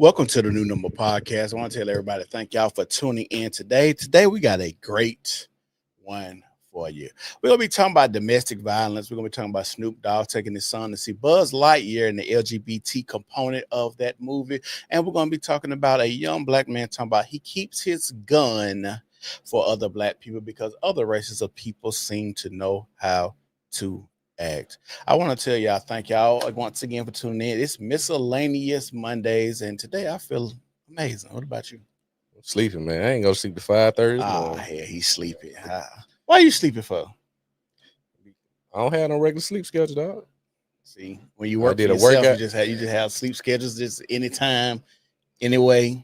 Welcome to the New Number Podcast. I want to tell everybody thank y'all for tuning in today. Today we got a great one for you. We're gonna be talking about domestic violence. We're gonna be talking about Snoop Dogg taking his son to see Buzz Lightyear and the LGBT component of that movie. And we're gonna be talking about a young black man talking about he keeps his gun for other black people because other races of people seem to know how to act. I want to tell y'all, thank y'all once again for tuning in. It's miscellaneous Mondays, and today I feel amazing. What about you? I'm sleeping, man. I ain't gonna sleep to 5:30 this morning. Yeah, he's sleeping. Why are you sleeping for? I don't have no regular sleep schedule, dog. See, when you I work for did a yourself, workout. you just have sleep schedules just anytime, anyway.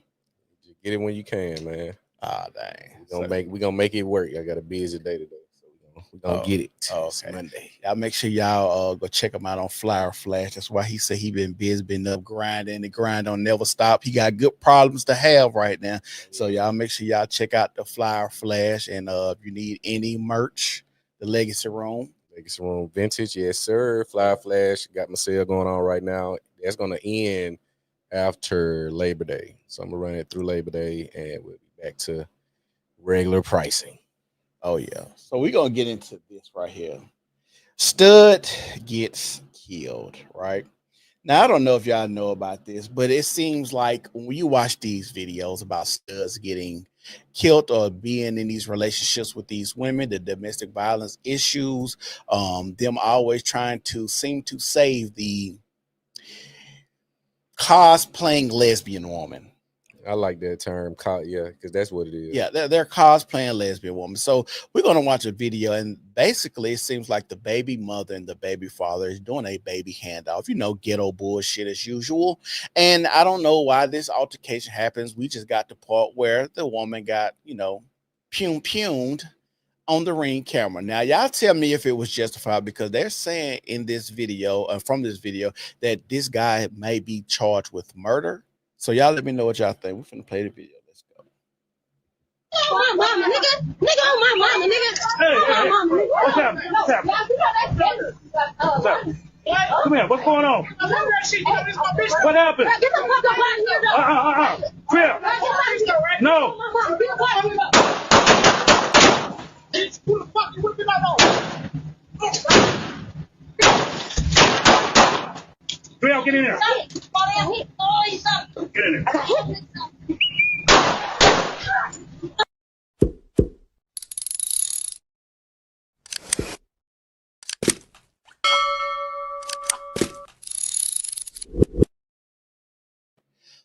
Just get it when you can, man. Dang. We gonna make it work. I got a busy day today, so we gonna get it. It's Okay. Monday. Y'all make sure y'all go check him out on Flyer Flash. That's why he said he been busy, been up grinding. The grind don't never stop. He got good problems to have right now. So y'all make sure y'all check out the Flyer Flash. And if you need any merch, the Legacy Room. Legacy Room Vintage, yes, sir. Fly Flash got my sale going on right now. That's gonna end after Labor Day, so I'm gonna run it through Labor Day, and we'll be back to regular pricing. Oh yeah. So we're gonna get into this right here. Stud gets killed, right? Now I don't know if y'all know about this, but it seems like when you watch these videos about studs getting killed or being in these relationships with these women, the domestic violence issues, them always trying to seem to save the cosplaying lesbian woman. I like that term, yeah, because that's what it is. Yeah, they're cosplaying lesbian woman. So we're gonna watch a video, and basically, it seems like the baby mother and the baby father is doing a baby handoff. You know, ghetto bullshit as usual. And I don't know why this altercation happens. We just got the part where the woman got, pumed on the ring camera. Now, y'all tell me if it was justified because they're saying in this video, from this video, that this guy may be charged with murder. So y'all let me know what y'all think. We're finna play the video. Let's go. On my mama, nigga. Nigga on my mama, nigga. Hey, on my mama, nigga. What's happening? What's happening? What's happening? Come here. What's going on? What happened? Get the fuck up out of here. Crip. No. Who the fuck you whipping out on? Crip, get in there. Get in there.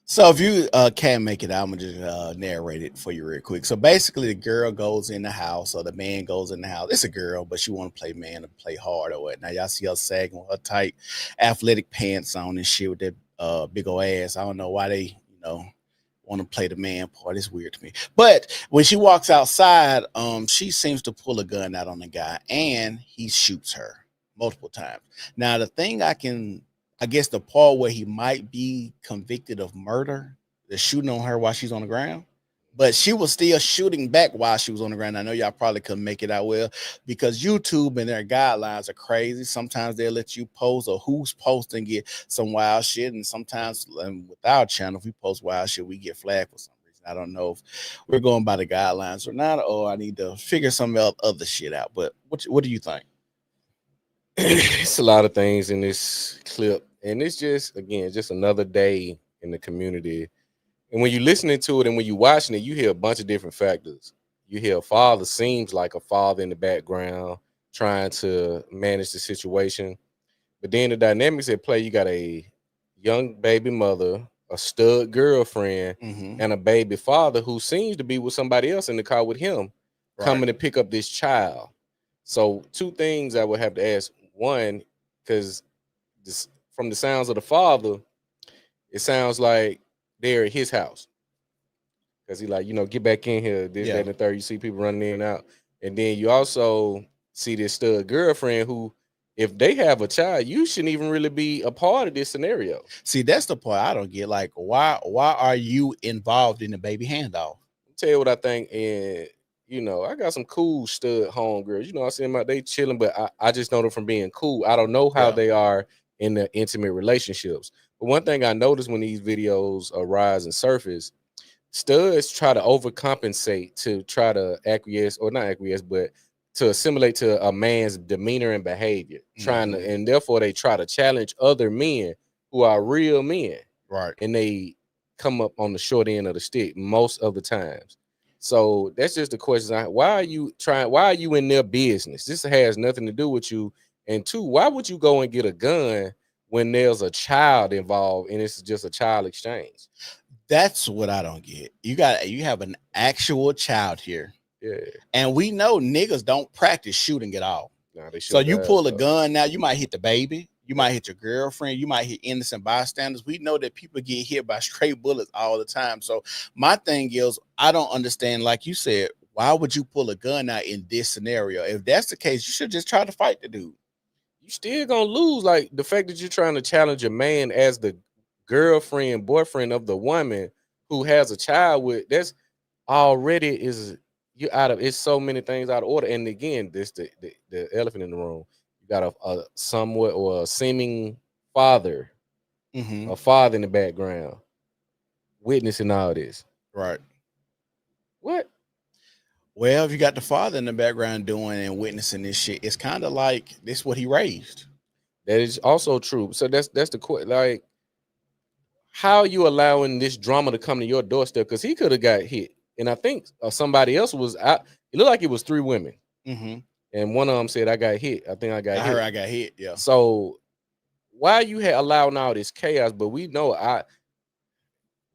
So if you can't make it out, I'm gonna just narrate it for you real quick. So basically, the girl goes in the house, or the man goes in the house. It's a girl, but she want to play man and play hard or what. Now y'all see her sagging with her tight athletic pants on and shit with that big old ass. I don't know why they want to play the man part. It's weird to me. But when she walks outside, she seems to pull a gun out on the guy, and he shoots her multiple times. Now the thing I guess the part where he might be convicted of murder, the shooting on her while she's on the ground, but she was still shooting back while she was on the ground. I know y'all probably couldn't make it out well because YouTube and their guidelines are crazy. Sometimes they'll let you post or who's posting get some wild shit, and sometimes with our channel, if we post wild shit, we get flagged for some reason. I don't know if we're going by the guidelines or not, or I need to figure some other shit out. But what do you think? It's a lot of things in this clip, and it's just another day in the community. And when you're listening to it and when you're watching it, you hear a bunch of different factors. You hear a father seems like a father in the background trying to manage the situation, but then the dynamics at play, you got a young baby mother, a stud girlfriend, and a baby father who seems to be with somebody else in the car with him, coming to pick up this child. So two things I would have to ask. One, because from the sounds of the father, it sounds like they're at his house. Because he like, get back in here, this, that, and the third. You see people running in and out. And then you also see this stud girlfriend who, if they have a child, you shouldn't even really be a part of this scenario. See, that's the part I don't get. Like, why are you involved in the baby handoff? I'll tell you what I think, and I got some cool stud homegirls. I see them out, they chilling, but I just know them from being cool. I don't know how they are in the intimate relationships. But one thing I noticed when these videos arise and surface, studs try to overcompensate to try to acquiesce, or not acquiesce, but to assimilate to a man's demeanor and behavior, trying to, and therefore they try to challenge other men who are real men, Right. and they come up on the short end of the stick most of the times. So that's just the question. Why are you trying? Why are you in their business? This has nothing to do with you. And two, why would you go and get a gun when there's a child involved and it's just a child exchange? That's what I don't get. You have an actual child here. Yeah. And we know niggas don't practice shooting at all. Nah, they So shoot you their pull ass a up. gun now, you might hit the baby, you might hit your girlfriend, you might hit innocent bystanders. We know that people get hit by straight bullets all the time. So my thing is, I don't understand, like you said, why would you pull a gun out in this scenario? If that's the case, you should just try to fight the dude. You still gonna lose. Like the fact that you're trying to challenge a man as the girlfriend, boyfriend of the woman who has a child with, that's already is you out of, it's so many things out of order. And again, this the elephant in the room. You got a somewhat or a seeming father, a father in the background, witnessing all this. Right. What? Well, if you got the father in the background doing and witnessing this shit, it's kind of like this what he raised. That is also true. So that's the question. Like, how are you allowing this drama to come to your doorstep? Because he could have got hit, and I think somebody else was out. It looked like it was 3 women, and one of them said, "I got hit." I think I got hit. Heard I got hit. Yeah. So why you had allowing all this chaos? But we know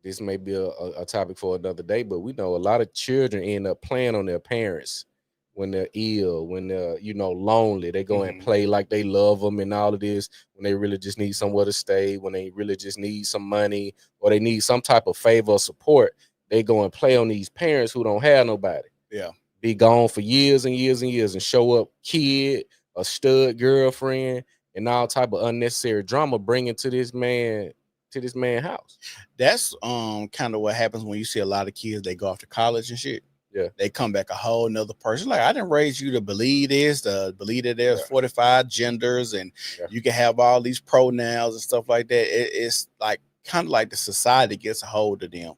this may be a topic for another day, but we know a lot of children end up playing on their parents when they're ill, when they're, lonely. They go and play like they love them and all of this, when they really just need somewhere to stay, when they really just need some money or they need some type of favor or support. They go and play on these parents who don't have nobody. Yeah. Be gone for years and years and years and show up kid, a stud girlfriend, and all type of unnecessary drama bringing to this man house. That's kind of what happens when you see a lot of kids, they go off to college and shit. Yeah. They come back a whole nother person. Like, I didn't raise you to believe this, to believe that there's 45 genders and you can have all these pronouns and stuff like that. It's like kind of like the society gets a hold of them.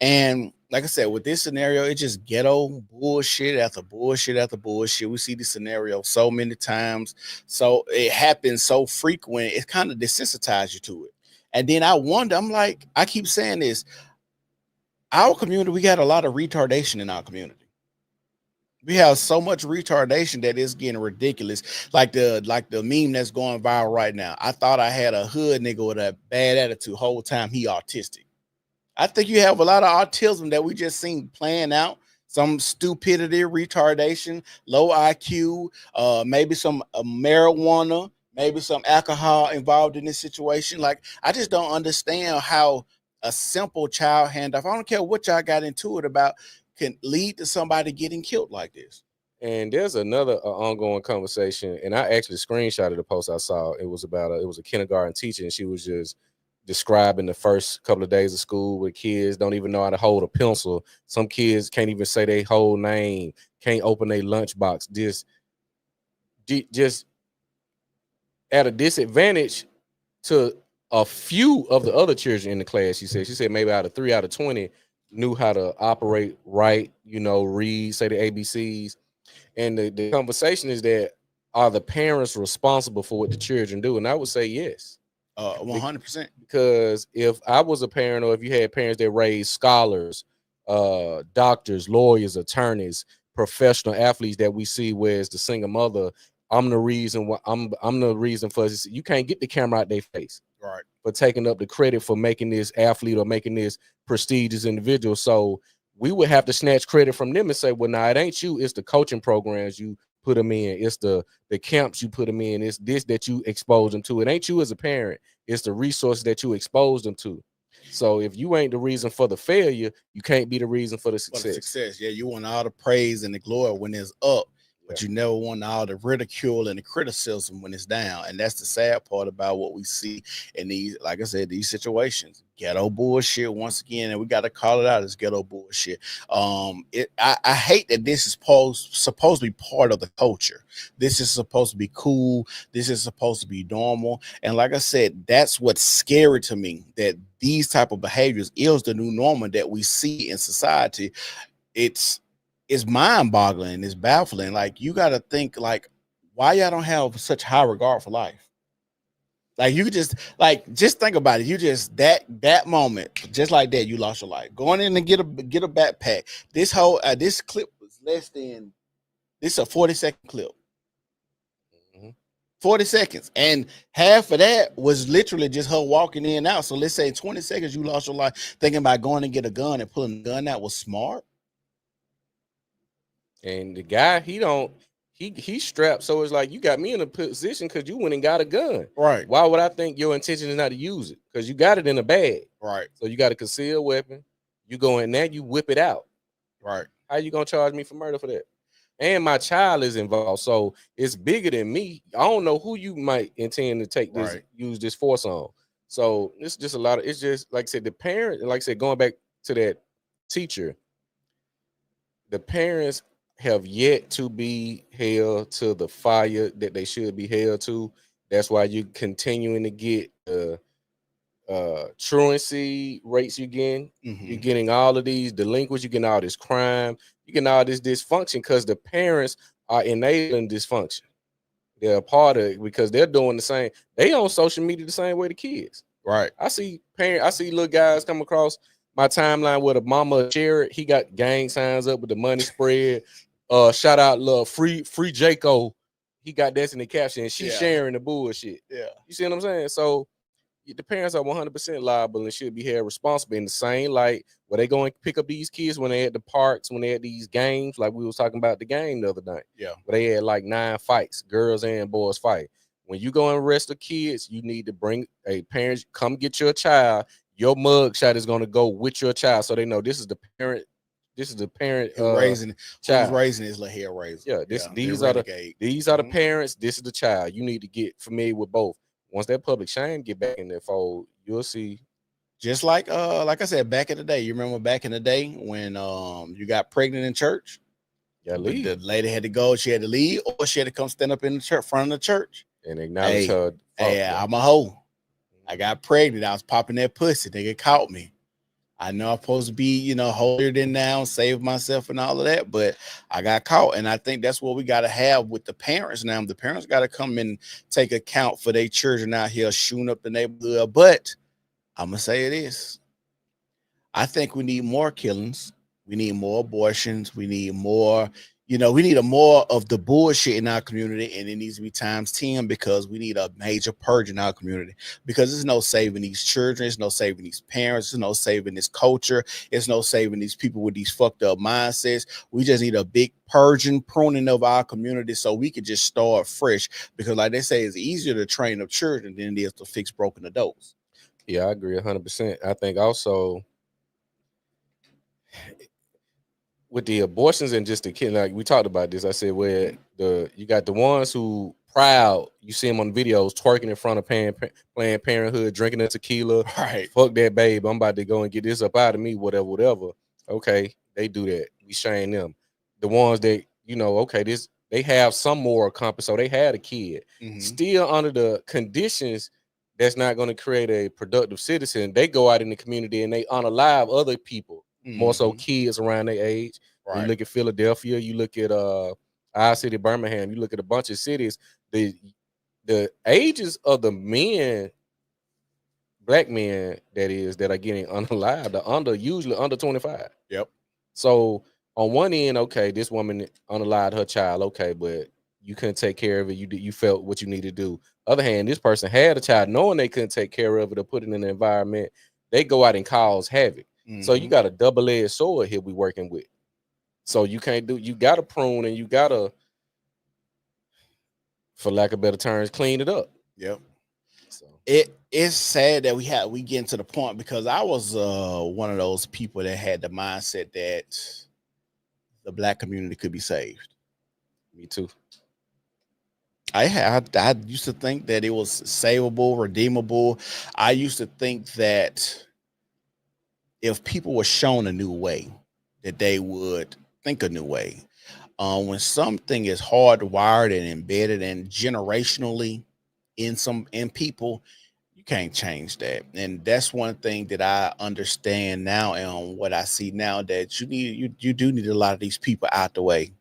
And like I said, with this scenario, it's just ghetto bullshit after bullshit after bullshit. We see this scenario so many times. So it happens so frequent, it kind of desensitizes you to it. And then I wonder, I'm like, I keep saying this, our community, we got a lot of retardation in our community. We have so much retardation that it's getting ridiculous. Like the meme that's going viral right now. I thought I had a hood nigga with a bad attitude whole time he autistic. I think you have a lot of autism that we just seen playing out. Some stupidity, retardation, low IQ, maybe some marijuana, maybe some alcohol involved in this situation. Like, I just don't understand how a simple child handoff, I don't care what y'all got into it about, can lead to somebody getting killed like this. And there's another ongoing conversation, and I actually screenshotted the post I saw. It was about it was a kindergarten teacher, and she was just describing the first couple of days of school where kids don't even know how to hold a pencil. Some kids can't even say their whole name, can't open their lunchbox. Just at a disadvantage to a few of the other children in the class. She said maybe out of 3 out of 20 knew how to operate right, read, say the ABCs. And the conversation is that, are the parents responsible for what the children do? And I would say yes. 100%. Because if I was a parent, or if you had parents that raised scholars, doctors, lawyers, attorneys, professional athletes that we see, whereas the single mother, I'm the reason why I'm the reason for this. You can't get the camera out their face, right, for taking up the credit for making this athlete or making this prestigious individual. So we would have to snatch credit from them and say, well, nah, it ain't you, it's the coaching programs you put them in, it's the camps you put them in, it's this that you expose them to. It ain't you as a parent, it's the resources that you expose them to. So if you ain't the reason for the failure, you can't be the reason for the success. Yeah, you want all the praise and the glory when it's up. but you never want all the ridicule and the criticism when it's down. And that's the sad part about what we see in these, like I said, these situations. Ghetto bullshit once again, and we got to call it out as ghetto bullshit. I hate that this is supposed to be part of the culture. This is supposed to be cool. This is supposed to be normal. And like I said, that's what's scary to me, that these type of behaviors is the new normal that we see in society. It's mind-boggling. It's baffling. Like, you got to think, like, why y'all don't have such high regard for life? Like, you just think about it. You just that moment, just like that, you lost your life. Going in and get a backpack. This whole this clip was less than, this is a 40-second clip. 40 seconds, and half of that was literally just her walking in and out. So let's say 20 seconds you lost your life thinking about going and get a gun and pulling the gun out was smart. And the guy, he's strapped, so it's like, you got me in a position because you went and got a gun. Right. Why would I think your intention is not to use it? Because you got it in a bag. Right. So you got a concealed weapon. You go in there, you whip it out. Right. How you gonna charge me for murder for that? And my child is involved, so it's bigger than me. I don't know who you might intend to take this, use this force on. So it's just a lot of, it's just like I said, the parent, like I said, going back to that teacher, the parents have yet to be held to the fire that they should be held to. That's why you're continuing to get truancy rates you're getting. You're getting all of these delinquents, you're getting all this crime, you're getting all this dysfunction because the parents are enabling dysfunction. They're a part of it because they're doing the same. They on social media the same way the kids. Right. I see little guys come across my timeline with a mama share it. He got gang signs up with the money spread. Shout out love free Jaco. He got that in the caption, and she's sharing the bullshit. Yeah. You see what I'm saying? So the parents are 100% liable and should be held responsible in the same light where they go and pick up these kids when they at the parks, when they at these games, like we was talking about the game the other night. Yeah. Where they had like 9 fights, girls and boys fight. When you go and arrest the kids, you need to bring a parent, come get your child. Your mug shot is going to go with your child, so they know this is the parent. This is the parent raising child. Who's raising his little hair raiser. Yeah, these are the parents. This is the child. You need to get familiar with both. Once that public shame get back in their fold, you'll see. Just like I said, back in the day, you remember back in the day when you got pregnant in church? Yeah, leave. The lady had to go, she had to leave, or she had to come stand up in the church, front of the church and acknowledge her. Hey, I'm a hoe. I got pregnant. I was popping that pussy. They caught me. I know I'm supposed to be, holier than now, save myself and all of that, but I got caught. And I think that's what we got to have with the parents now. The parents got to come and take account for their children out here shooting up the neighborhood. But I'm going to say this. I think we need more killings. We need more abortions. We need more, we need more of the bullshit in our community, and it needs to be times 10 because we need a major purge in our community, because there's no saving these children. There's no saving these parents. There's no saving this culture. There's no saving these people with these fucked up mindsets. We just need a big purging, pruning of our community so we can just start fresh, because like they say, it's easier to train up children than it is to fix broken adults. Yeah, I agree 100%. I think also with the abortions and just the kid, like we talked about this, I said where you got the ones who proud, you see them on videos twerking in front of Planned Parenthood, drinking a tequila, right? Fuck that, babe. I'm about to go and get this up out of me, whatever. Okay, they do that. We shame them. The ones that okay, they have some moral compass, so they had a kid, still under the conditions that's not going to create a productive citizen. They go out in the community and they unalive other people. More so kids around their age. Right. You look at Philadelphia, you look at our city, Birmingham, you look at a bunch of cities, the ages of the men, black men that are getting unalived are usually under 25. Yep. So on one end, okay, this woman unalived her child, okay, but you couldn't take care of it. You felt what you needed to do. Other hand, this person had a child knowing they couldn't take care of it or put it in the environment. They go out and cause havoc. So you got a double-edged sword here we working with. So you got to prune and you got to, for lack of better terms, clean it up. Yep. So it's sad that we get to the point, because I was one of those people that had the mindset that the black community could be saved. Me too. I used to think that it was savable, redeemable. I used to think that if people were shown a new way, that they would think a new way. When something is hardwired and embedded and generationally in people, you can't change that. And that's one thing that I understand now and what I see now, that you do need a lot of these people out the way.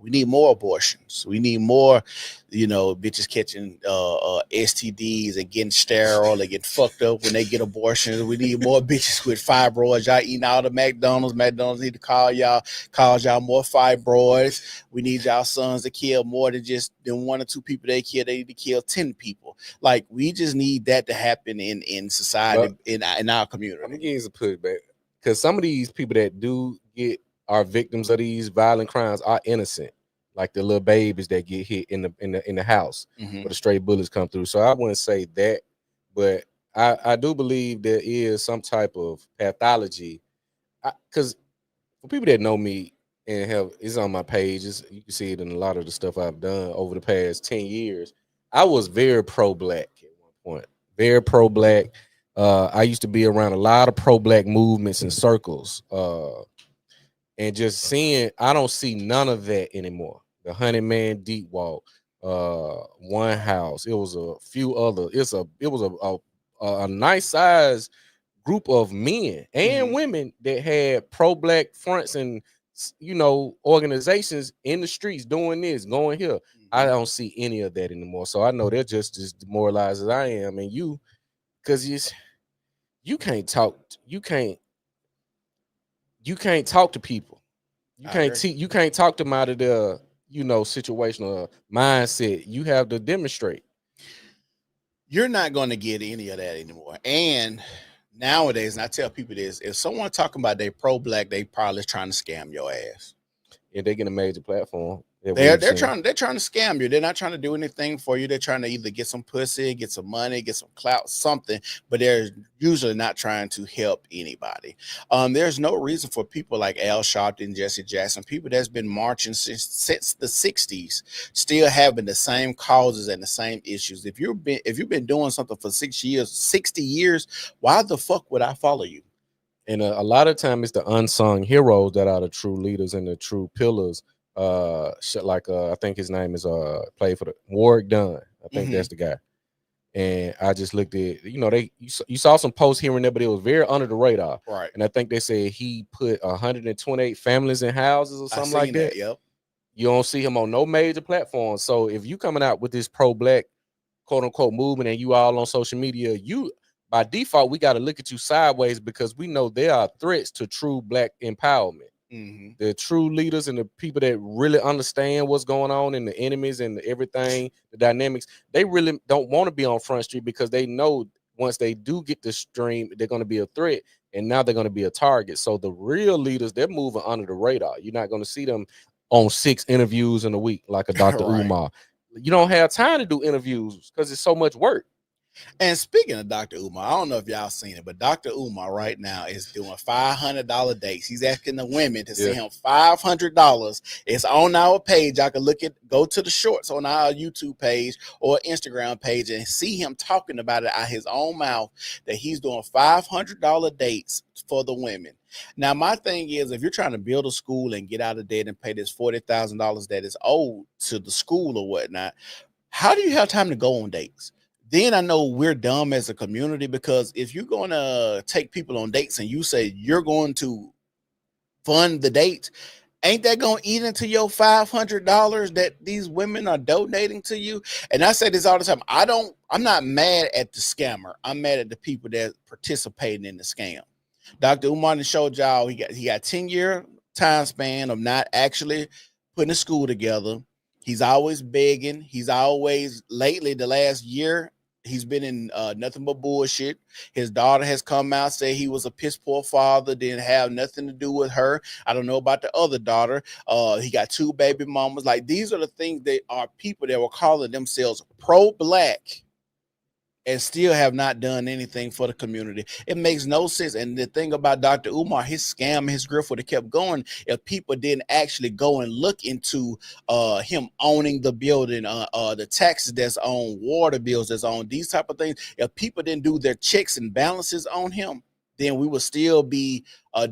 We need more abortions. We need more, bitches catching STDs and getting sterile and get fucked up when they get abortions. We need more bitches with fibroids. Y'all eating all the McDonald's. McDonald's need to cause y'all more fibroids. We need y'all sons to kill more than one or two people they kill. They need to kill 10 people. Like, we just need that to happen in society, in our community. I'm gonna give you some pushback, because some of these people that are victims of these violent crimes are innocent, like the little babies that get hit in the house where the stray bullets come through. So I wouldn't say that, but I do believe there is some type of pathology, because for people that know me and it's on my pages, you can see it in a lot of the stuff I've done over the past 10 years. I was very pro-black at one point, very pro-black. I used to be around a lot of pro-black movements and circles. And just seeing, I don't see none of that anymore. The 100-Man Deep Walk, One House. It was a few other. It was a nice size group of men and women that had pro-black fronts and organizations in the streets doing this, going here. I don't see any of that anymore. So I know they're just as demoralized as I am, and because you can't talk. You can't talk to people. You can't talk them out of their situational mindset. You have to demonstrate. You're not going to get any of that anymore. And nowadays, and I tell people this: if someone talking about they pro-black, they probably trying to scam your ass. If they get a major platform, they're trying to scam you. They're not trying to do anything for you. They're trying to either get some pussy, get some money, get some clout, something, but they're usually not trying to help anybody. There's no reason for people like Al Sharpton, Jesse Jackson, people that's been marching since the 60s, still having the same causes and the same issues. If you've been doing something for 60 years, why the fuck would I follow you? And a lot of time it's the unsung heroes that are the true leaders and the true pillars. I think his name is played for the Warwick Dunn. I think that's the guy. And I just looked at, you saw some posts here and there, but it was very under the radar. Right. And I think they said he put 128 families in houses or something like that. Yep. You don't see him on no major platform. So if you coming out with this pro-black quote unquote movement and you all on social media, by default, we got to look at you sideways, because we know there are threats to true black empowerment. The true leaders and the people that really understand what's going on, and the enemies and everything, the dynamics, they really don't want to be on Front Street, because they know once they do get the stream, they're going to be a threat, and now they're going to be a target. So the real leaders, they're moving under the radar. You're not going to see them on 6 interviews in a week like a Dr. Umar. You don't have time to do interviews because it's so much work. And speaking of Dr. Umar, I don't know if y'all seen it, but Dr. Umar right now is doing $500 dates. He's asking the women to send him $500. It's on our page. I can go to the shorts on our YouTube page or Instagram page and see him talking about it out his own mouth, that he's doing $500 dates for the women. Now, my thing is, if you're trying to build a school and get out of debt and pay this $40,000 that is owed to the school or whatnot, how do you have time to go on dates? Then I know we're dumb as a community, because if you're going to take people on dates and you say you're going to fund the date, ain't that going to eat into your $500 that these women are donating to you? And I say this all the time. I'm not mad at the scammer. I'm mad at the people that participating in the scam. Dr. Umar showed y'all he got 10-year time span of not actually putting a school together. He's always begging. He's always, lately, the last year, he's been in nothing but bullshit. His daughter has come out, say he was a piss poor father, didn't have nothing to do with her. I don't know about the other daughter. He got 2 baby mamas. Like, these are the things that are people that were calling themselves pro-black, and still have not done anything for the community. It makes no sense. And the thing about Dr. Umar, his scam, his grift would have kept going if people didn't actually go and look into him owning the building, the taxes that's on, water bills that's on, these type of things. If people didn't do their checks and balances on him, then we would still be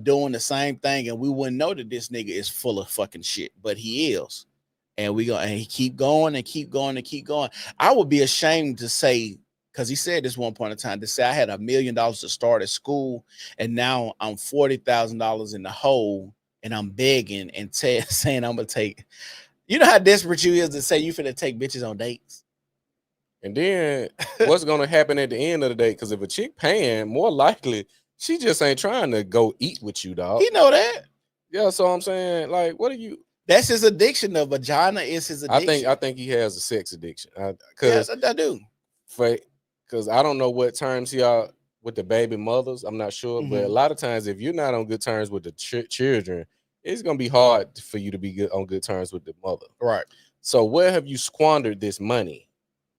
doing the same thing, and we wouldn't know that this nigga is full of fucking shit. But he is. And he keep going and keep going and keep going. I would be ashamed to say, because he said this one point in time, to say I had $1 million to start at school, and now I'm $40,000 in the hole, and I'm begging and saying I'm gonna take. You know how desperate you is to say you finna take bitches on dates. And then what's gonna happen at the end of the day? Because if a chick paying, more likely she just ain't trying to go eat with you, dog. He know that. Yeah, so I'm saying, like, what are you? That's his addiction. The vagina is his addiction. I think he has a sex addiction. Yes, I do. Because I don't know what terms he are with the baby mothers. I'm not sure, but a lot of times, if you're not on good terms with the children, it's gonna be hard for you to be on good terms with the mother. Right. So where have you squandered this money?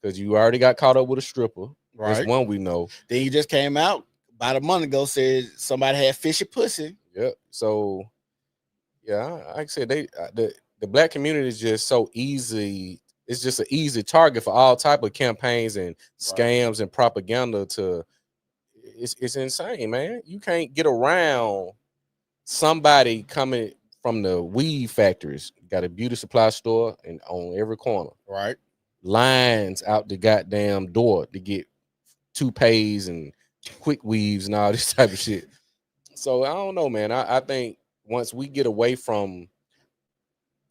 Because you already got caught up with a stripper. Right. That's one we know. Then you just came out about a month ago, said somebody had fishy pussy. Yep. So yeah, like I said, the black community is just so easy. It's just an easy target for all type of campaigns and scams and propaganda. It's insane, man. You can't get around somebody coming from the weed factories. Got a beauty supply store and on every corner. Right. Lines out the goddamn door to get toupees and quick weaves and all this type of shit. So I don't know, man. I think once we get away from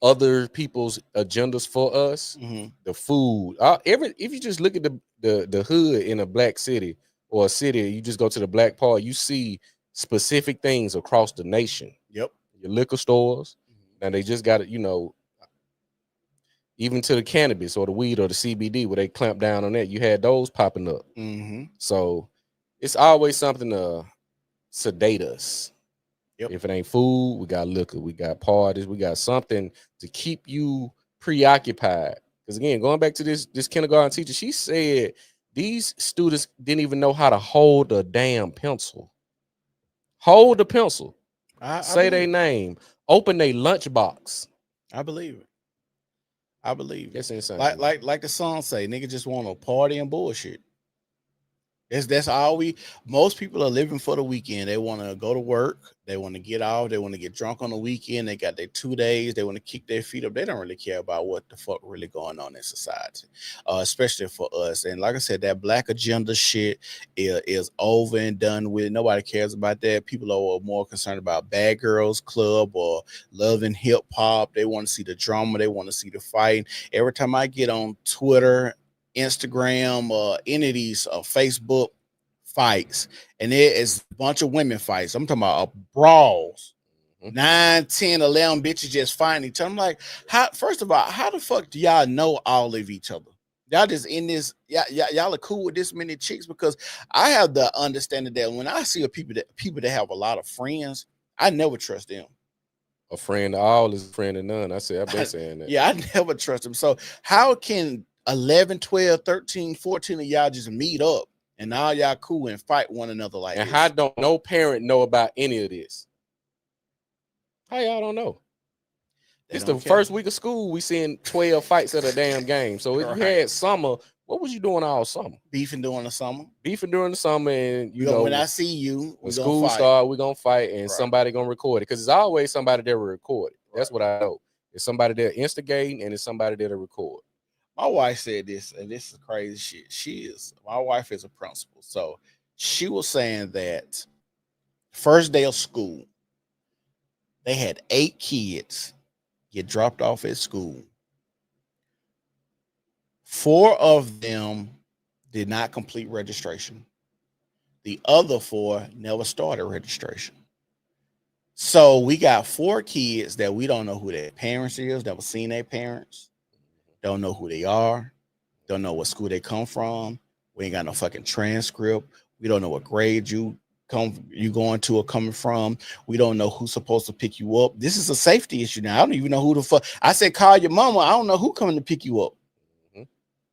other people's agendas for us, the food, if you just look at the hood in a black city or a city, you just go to the black part, you see specific things across the nation. Yep. Your liquor stores, now they just got it, you know, even to the cannabis or the weed or the CBD where they clamp down on that, you had those popping up. So it's always something to sedate us. Yep. If it ain't food, we got liquor, we got parties, we got something to keep you preoccupied. Because again, going back to this kindergarten teacher, she said these students didn't even know how to hold a damn pencil. Hold the pencil. Say their name. Open their lunchbox. I believe it. I believe it. It's insane. Like the song say, nigga just want to party and bullshit. That's all most people are living for the weekend. They want to go to work, they want to get off, they want to get drunk on the weekend, they got their 2 days, they want to kick their feet up. They don't really care about what the fuck really going on in society, especially for us. And like I said, that black agenda shit is over and done with. Nobody cares about that. People are more concerned about Bad Girls Club or Love and Hip Hop. They want to see the drama, they want to see the fight. Every time I get on Twitter, Instagram, or any of these Facebook fights, and there is a bunch of women fights. I'm talking about brawls. 9, 10, 11 bitches just fighting each other. I'm like, first of all, how the fuck do y'all know all of each other? Y'all just in this, y'all are cool with this many chicks? Because I have the understanding that when I see people that have a lot of friends, I never trust them. A friend of all is a friend of none. I've been saying that. Yeah, I never trust them. So how can 11, 12, 13, 14 of y'all just meet up and all y'all cool and fight one another like and this? How don't no parent know about any of this? How y'all don't know? It's the first week of school. We seeing 12 fights at a damn game. So if you had summer, what was you doing all summer? Beefing during the summer. Beefing during the summer, and you know when I see you, when school start, we're gonna fight, and somebody gonna record it because it's always somebody that will record it. That's what I know. It's somebody that instigating, and it's somebody that'll record. My wife said this, and this is crazy shit. My wife is a principal. So she was saying that first day of school, they had 8 kids get dropped off at school. 4 of them did not complete registration. The other 4 never started registration. So we got 4 kids that we don't know who their parents is, never seen their parents. Don't know who they are. Don't know what school they come from. We ain't got no fucking transcript. We don't know what grade you going to or coming from. We don't know who's supposed to pick you up. This is a safety issue now. I don't even know who the fuck. I said, call your mama. I don't know who coming to pick you up.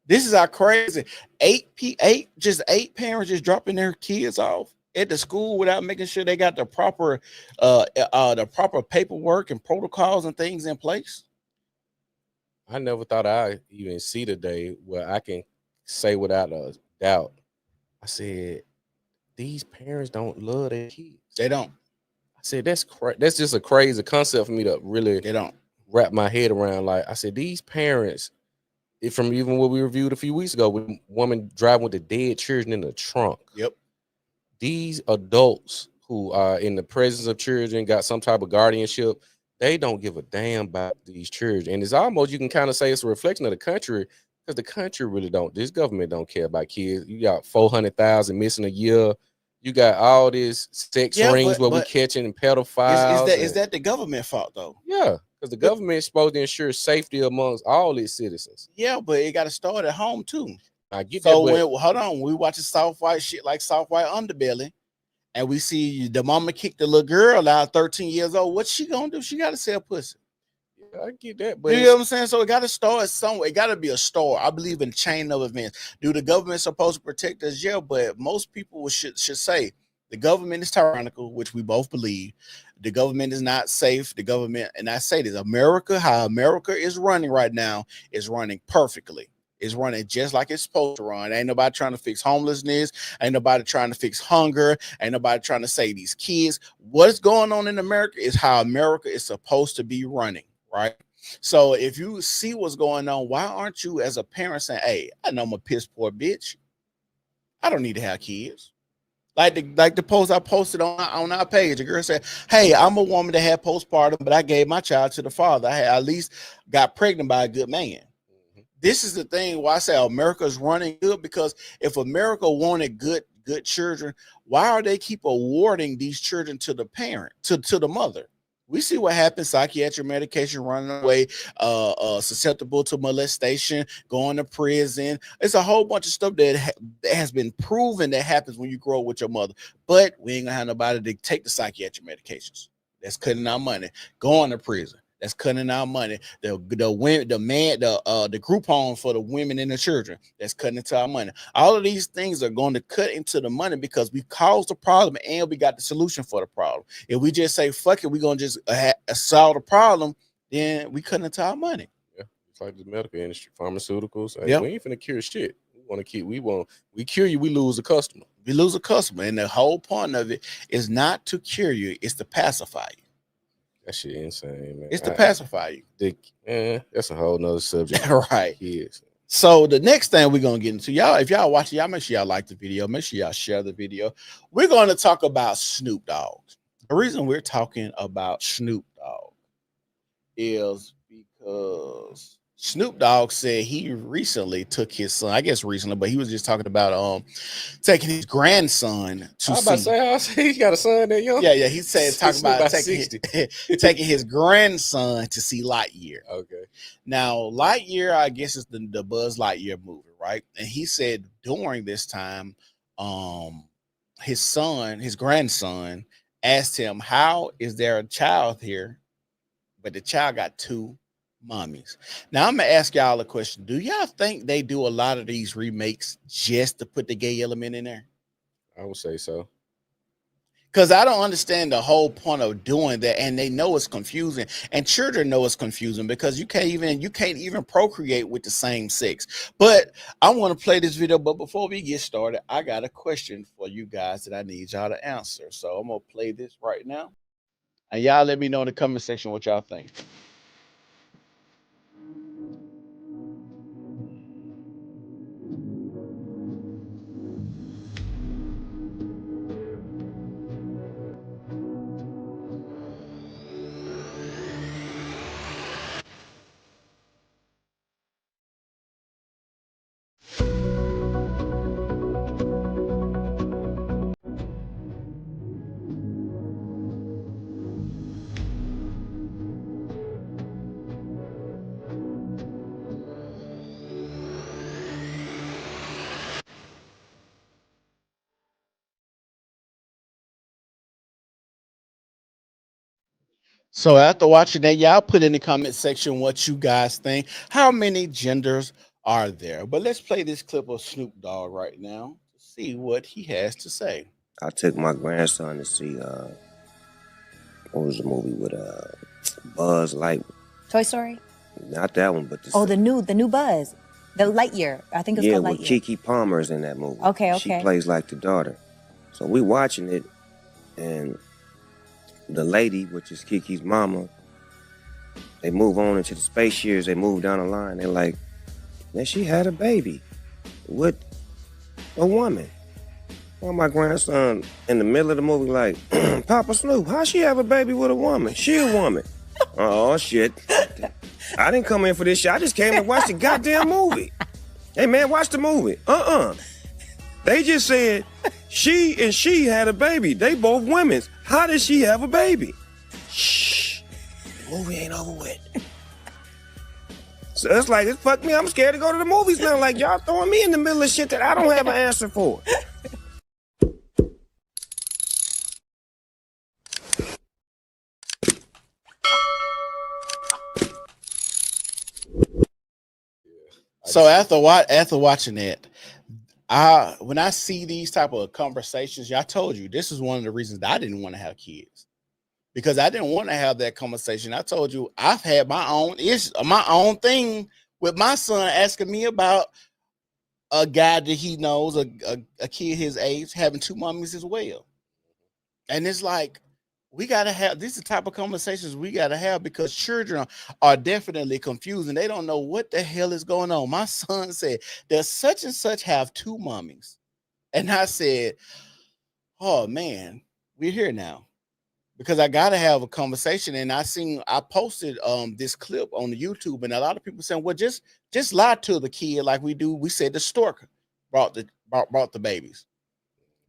This is how crazy. Eight parents just dropping their kids off at the school without making sure they got the proper paperwork and protocols and things in place. I never thought I'd even see the day where I can say without a doubt, I said, these parents don't love their kids. They don't. I said, that's just a crazy concept for me to really They don't. wrap my head around. Like, I said, these parents, from even what we reviewed a few weeks ago with a woman driving with the dead children in the trunk. Yep. These adults who are in the presence of children, got some type of guardianship, they don't give a damn about these children. And it's almost, you can kind of say it's a reflection of the country, because the country really don't, this government don't care about kids. You got 400,000 missing a year. You got all this sex rings where we catching pedophiles. Is that the government fault though? Yeah, because the government is supposed to ensure safety amongst all its citizens. Yeah, but it got to start at home too. I get so that. Hold on, we watching soft white shit like soft white Underbelly, and we see the mama kick the little girl out, 13 years old. What's she gonna do? She got to sell pussy. I get that, but you know what I'm saying? So it got to start somewhere. It got to be a store. I believe in chain of events. Do the government supposed to protect us? Yeah, but most people should say the government is tyrannical, which we both believe. The government is not safe. The government, and I say this, how America is running right now is running perfectly. It's running just like it's supposed to run. Ain't nobody trying to fix homelessness. Ain't nobody trying to fix hunger. Ain't nobody trying to save these kids. What's going on in America is how America is supposed to be running. Right. So if you see what's going on, why aren't you as a parent saying, hey, I know I'm a piss poor bitch. I don't need to have kids. Like the post I posted on our page, a girl said, hey, I'm a woman that had postpartum, but I gave my child to the father. I at least got pregnant by a good man. Mm-hmm. This is the thing why I say America's running good, because if America wanted good children, why are they keep awarding these children to the parent, to the mother? We see what happens, psychiatric medication, running away, susceptible to molestation, going to prison. It's a whole bunch of stuff that has been proven that happens when you grow up with your mother. But we ain't gonna have nobody to take the psychiatric medications. That's cutting our money. Going to prison. That's cutting our money. The group home for the women and the children. That's cutting into our money. All of these things are going to cut into the money because we caused the problem and we got the solution for the problem. If we just say fuck it, we're gonna just solve the problem, then we cut into our money. Yeah, it's like the medical industry, pharmaceuticals. Hey, we ain't finna cure shit. We cure you, we lose a customer. We lose a customer, and the whole point of it is not to cure you; it's to pacify you. That shit insane, man. It's to pacify you. That's a whole nother subject. Right. Kids. So the next thing we're going to get into, y'all, if y'all watching, y'all make sure y'all like the video. Make sure y'all share the video. We're going to talk about Snoop Dogg. The reason we're talking about Snoop Dogg is because Snoop Dogg said he recently took his son, I guess recently, but he was just talking about taking his grandson to I was about to say, he got a son that young. Yeah, he said talking about taking his grandson to see Lightyear. Okay. Now, Lightyear, I guess, is the Buzz Lightyear movie, right? And he said during this time, his grandson asked him, how is there a child here? But the child got two mommies. Now I'm gonna ask y'all a question. Do y'all think they do a lot of these remakes just to put the gay element in there? I would say so. Because I don't understand the whole point of doing that, and they know it's confusing, and children know it's confusing because you can't even procreate with the same sex. But I want to play this video. But before we get started, I got a question for you guys that I need y'all to answer. So I'm gonna play this right now, and y'all let me know in the comment section what y'all think. So after watching that, y'all put in the comment section what you guys think. How many genders are there. But let's play this clip of Snoop Dogg right now to see what he has to say. I took my grandson to see what was the movie with Buzz Light? Toy Story? Not that one, but the new Buzz. The Lightyear. I think it's called Lightyear. with Kiki Palmer's in that movie. Okay. She plays like the daughter. So we watching it, and the lady, which is Kiki's mama, they move on into the space years. They move down the line. They're like, man, she had a baby with a woman. Well, my grandson in the middle of the movie like, Papa Snoop, how she have a baby with a woman? She a woman. Oh, shit. I didn't come in for this shit. I just came to watch the goddamn movie. Hey, man, watch the movie. They just said she had a baby. They both women. How did she have a baby? Shh. The movie ain't over with. So it's like, it fucked me. I'm scared to go to the movies now. Like, y'all throwing me in the middle of shit that I don't have an answer for. So after watching it, when I see these type of conversations, I told you this is one of the reasons that I didn't want to have kids, because I didn't want to have that conversation. I told you I've had my own thing with my son asking me about a guy that he knows, a kid his age, having two mummies as well. And it's like, we got to have, these are the type of conversations we got to have, because children are definitely confused and they don't know what the hell is going on. My son said, does such and such have two mummies? And I said, oh man, we're here now, because I got to have a conversation. And I posted this clip on the YouTube, and a lot of people saying, well, just lie to the kid like we do. We said the stork brought the babies.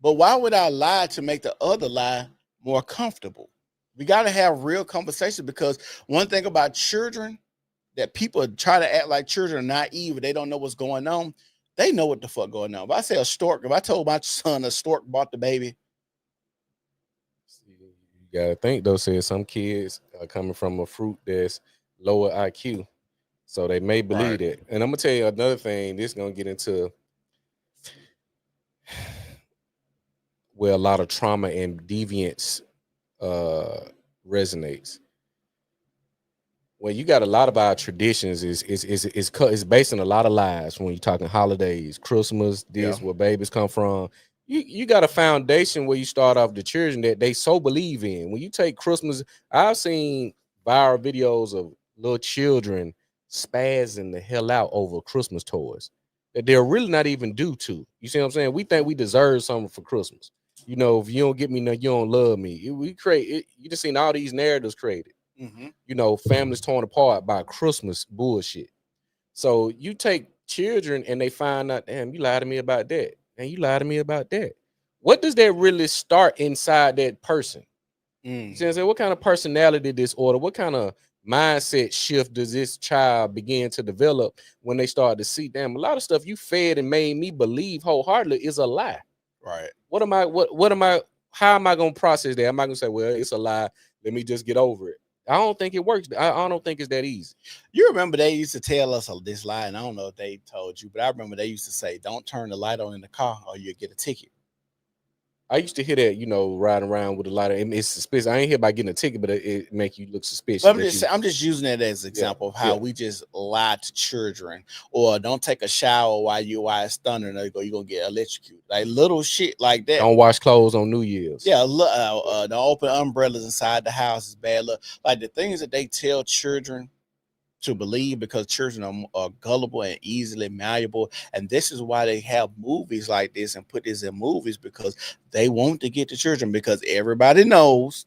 But why would I lie to make the other lie more comfortable? We got to have real conversation, because one thing about children that people try to act like children are naive, they don't know what's going on. They know what the fuck going on. If I say a stork, if I told my son a stork bought the baby. You gotta think though, said some kids are coming from a fruit that's lower IQ, so they may believe it. And I'm gonna tell you another thing. This is gonna get into where a lot of trauma and deviance resonates. Well, you got a lot of our traditions is based on a lot of lies. When you're talking holidays, Christmas, where babies come from. You got a foundation where you start off the children that they so believe in. When you take Christmas, I've seen viral videos of little children spazzing the hell out over Christmas toys that they're really not even due to. You see what I'm saying? We think we deserve something for Christmas. You know, if you don't get me, no, you don't love me. We create it. You just seen all these narratives created. Mm-hmm. You know, families torn apart by Christmas bullshit. So you take children and they find out, damn, you lied to me about that, and you lied to me about that. What does that really start inside that person? You see what I'm saying? What kind of personality disorder, what kind of mindset shift does this child begin to develop when they start to see, damn, a lot of stuff you fed and made me believe wholeheartedly is a lie. Right. How am I going to process that? Am I going to say, well, it's a lie, let me just get over it? I don't think it works. I don't think it's that easy. You remember they used to tell us this lie, and I don't know if they told you, but I remember they used to say, don't turn the light on in the car or you'll get a ticket. I used to hear that, you know, riding around with a lot of, it's suspicious. I ain't hear about getting a ticket, but it make you look suspicious. But I'm just using it as an example of how we just lie to children, or don't take a shower while it's thunder and you're going to get electrocuted. Like little shit like that. Don't wash clothes on New Year's. Yeah, don't open umbrellas inside the house is bad luck. Like the things that they tell children to believe, because children are gullible and easily malleable. And this is why they have movies like this and put this in movies, because they want to get to children, because everybody knows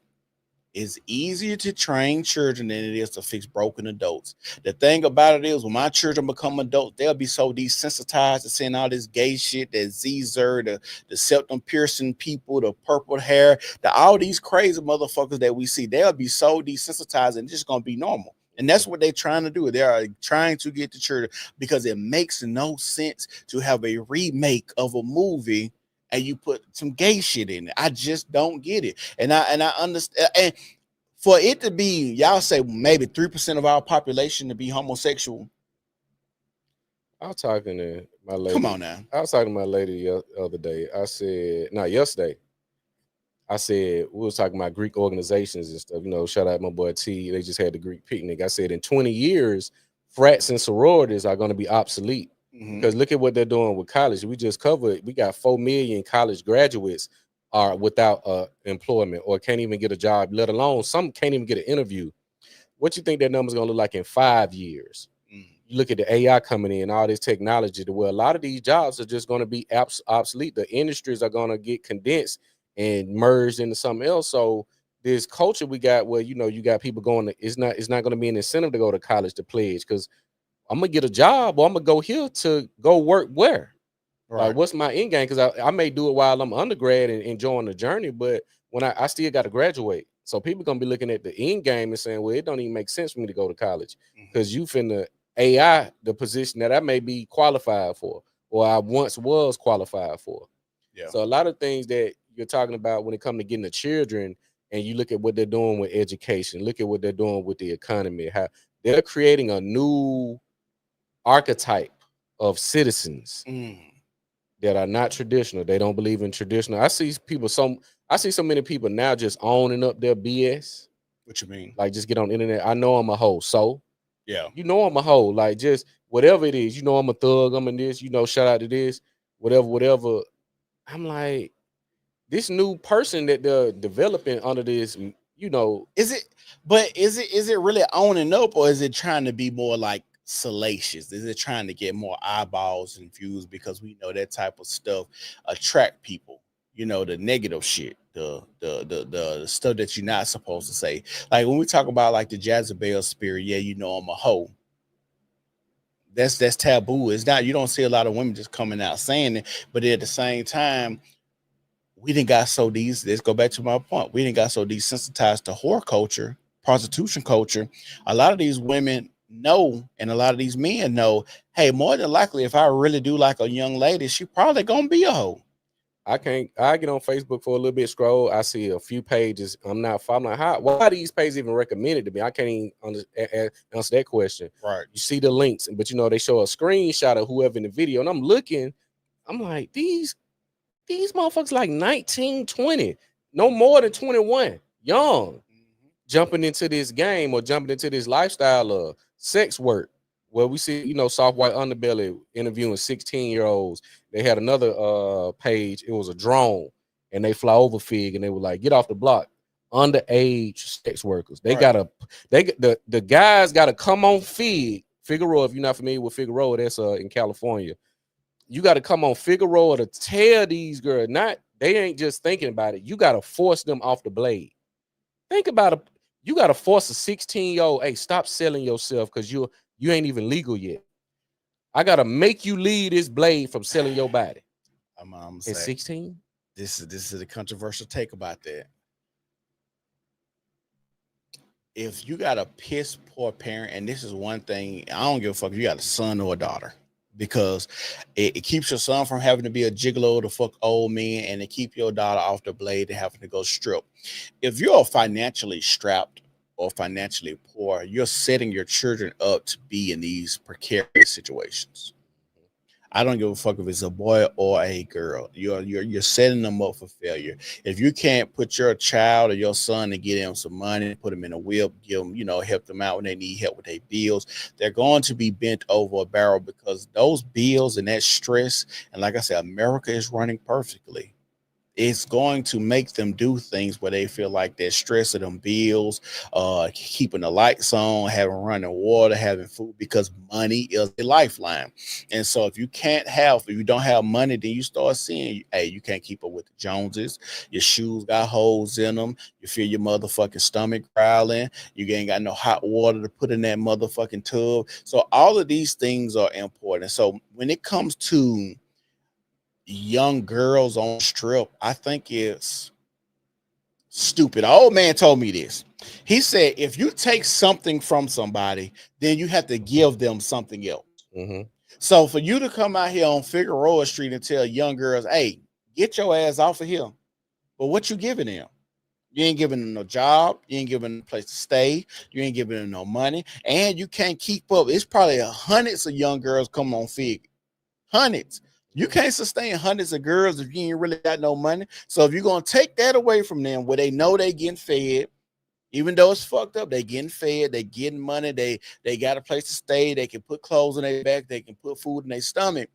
it's easier to train children than it is to fix broken adults. The thing about it is, when my children become adults, they'll be so desensitized to seeing all this gay shit, that Zer, the septum piercing people, the purple hair, all these crazy motherfuckers that we see. They'll be so desensitized and it's just gonna be normal. And that's what they're trying to do. They are trying to get the children, because it makes no sense to have a remake of a movie and you put some gay shit in it. I just don't get it. And I understand. And for it to be, y'all say maybe 3% of our population to be homosexual. I was talking to my lady. Come on now. I was talking to my lady the other day. I said, no, yesterday. I said we was talking about Greek organizations and stuff. You know, shout out my boy T. They just had the Greek picnic. I said in 20 years, frats and sororities are going to be obsolete because look at what they're doing with college. We just covered. We got 4 million college graduates are without employment or can't even get a job. Let alone some can't even get an interview. What you think that number's going to look like in 5 years? You look at the AI coming in, all this technology, to where a lot of these jobs are just going to be obsolete. The industries are going to get condensed and merged into something else. So this culture we got where, you know, you got people going to, it's not going to be an incentive to go to college to pledge because I'm going to get a job or I'm going to go here to go work where? Right. Like, what's my end game? Because I may do it while I'm undergrad and enjoying the journey, but when I still got to graduate. So people going to be looking at the end game and saying, well, it don't even make sense for me to go to college because you finna AI the position that I may be qualified for or I once was qualified for. Yeah. So a lot of things that you're talking about when it comes to getting the children and you look at what they're doing with education, look at what they're doing with the economy, how they're creating a new archetype of citizens that are not traditional. They don't believe in traditional. I see so many people now just owning up their BS. What you mean? Like just get on the internet. I know I'm a hoe. So yeah, you know I'm a hoe. Like just whatever it is, you know I'm a thug, I'm in this, you know, shout out to this, whatever. I'm like, this new person that they're developing under this, you know. Is it really owning up, or is it trying to be more like salacious? Is it trying to get more eyeballs and views? Because we know that type of stuff attract people. You know, the negative shit, the stuff that you're not supposed to say. Like when we talk about like the Jezebel spirit, yeah, you know I'm a hoe. That's taboo. It's not, you don't see a lot of women just coming out saying it, but at the same time, we didn't got so these, let's go back to my point. We didn't got so desensitized to whore culture, prostitution culture. A lot of these women know, and a lot of these men know, hey, more than likely, if I really do like a young lady, she probably gonna be a hoe. I get on Facebook for a little bit, scroll. I see a few pages. I'm like, why are these pages even recommended to me? I can't even answer that question. Right. You see the links, but you know, they show a screenshot of whoever in the video, and I'm looking, I'm like, these motherfuckers like 19, 20, no more than 21, young, jumping into this game or jumping into this lifestyle of sex work. Where we see, you know, soft white underbelly interviewing 16-year-olds. They had another page. It was a drone, and they fly over Fig, and they were like, "Get off the block." Underage sex workers. They gotta, the guys gotta come on Figueroa. If you're not familiar with Figueroa, that's in California. You got to come on Figueroa to tell these girls. They ain't just thinking about it. You got to force them off the blade. Think about it. You got to force a 16-year-old. Hey, stop selling yourself because you ain't even legal yet. I gotta make you leave this blade from selling your body. I'm at 16. This is a controversial take about that. If you got a piss poor parent, and this is one thing, I don't give a fuck if you got a son or a daughter, because it keeps your son from having to be a gigolo to fuck old men, and it keep your daughter off the blade and having to go strip. If you're financially strapped or financially poor, you're setting your children up to be in these precarious situations. I don't give a fuck if it's a boy or a girl. You're setting them up for failure. If you can't put your child or your son and get them some money, put them in a wheel, give them, help them out when they need help with their bills, they're going to be bent over a barrel because those bills and that stress, and like I said, America is running perfectly. It's going to make them do things where they feel like they're stressing them bills, keeping the lights on, having running water, having food, because money is a lifeline. And so if you don't have money, then you start seeing, hey, you can't keep up with the Joneses. Your shoes got holes in them. You feel your motherfucking stomach growling. You ain't got no hot water to put in that motherfucking tub. So all of these things are important. So when it comes to young girls on strip, I think it's stupid. An old man told me this. He said, if you take something from somebody, then you have to give them something else. So for you to come out here on Figueroa Street and tell young girls, hey, get your ass off of here, but what you giving them? You ain't giving them no job. You ain't giving them a place to stay. You ain't giving them no money, and you can't keep up. It's probably hundreds of young girls come on Fig, hundreds. You can't sustain hundreds of girls if you ain't really got no money. So if you're gonna take that away from them, where they know they getting fed, even though it's fucked up, they getting fed, they getting money, they got a place to stay, they can put clothes on their back, they can put food in their stomach.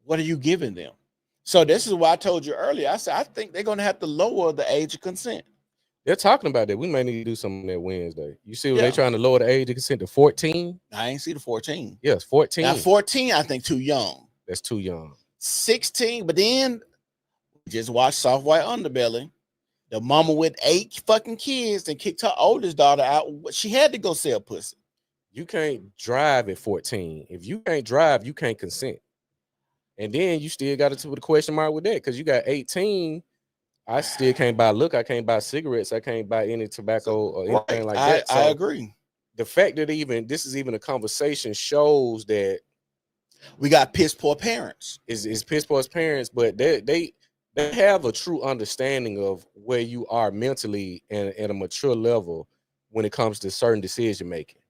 What are you giving them? So this is why I told you earlier. I said I think they're gonna have to lower the age of consent. They're talking about that. We may need to do something that Wednesday. You see, when Yeah. they're trying to lower the age of consent to 14. I ain't see the 14. Yes, 14. Now 14, I think too young. That's too young. 16, but then just watch Soft White Underbelly. The mama with 8 fucking kids and kicked her oldest daughter out. She had to go sell pussy. You can't drive at 14. If you can't drive, you can't consent. And then you still got to put a question mark with that, because you got 18. I still can't buy liquor. I can't buy cigarettes. I can't buy any tobacco or anything like that. So I agree. The fact that this is even a conversation shows that we got piss poor parents. Is piss poor parents, but they have a true understanding of where you are mentally and at a mature level when it comes to certain decision making.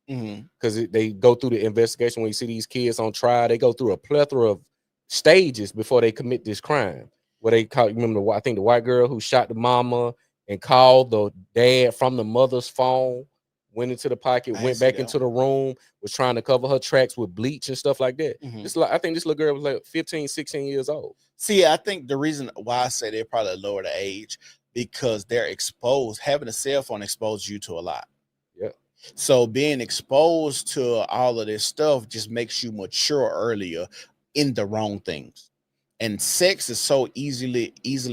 Because they go through the investigation. When you see these kids on trial, they go through a plethora of stages before they commit this crime. Where they call, remember, I think the white girl who shot the mama and called the dad from the mother's phone, went into the pocket, went back into the room, was trying to cover her tracks with bleach and stuff like that. I think this little girl was like 15, 16 years old. See, I think the reason why I say they probably lower the age, because they're exposed. Having a cell phone exposes you to a lot. Yeah. So being exposed to all of this stuff just makes you mature earlier in the wrong things. And sex is so easily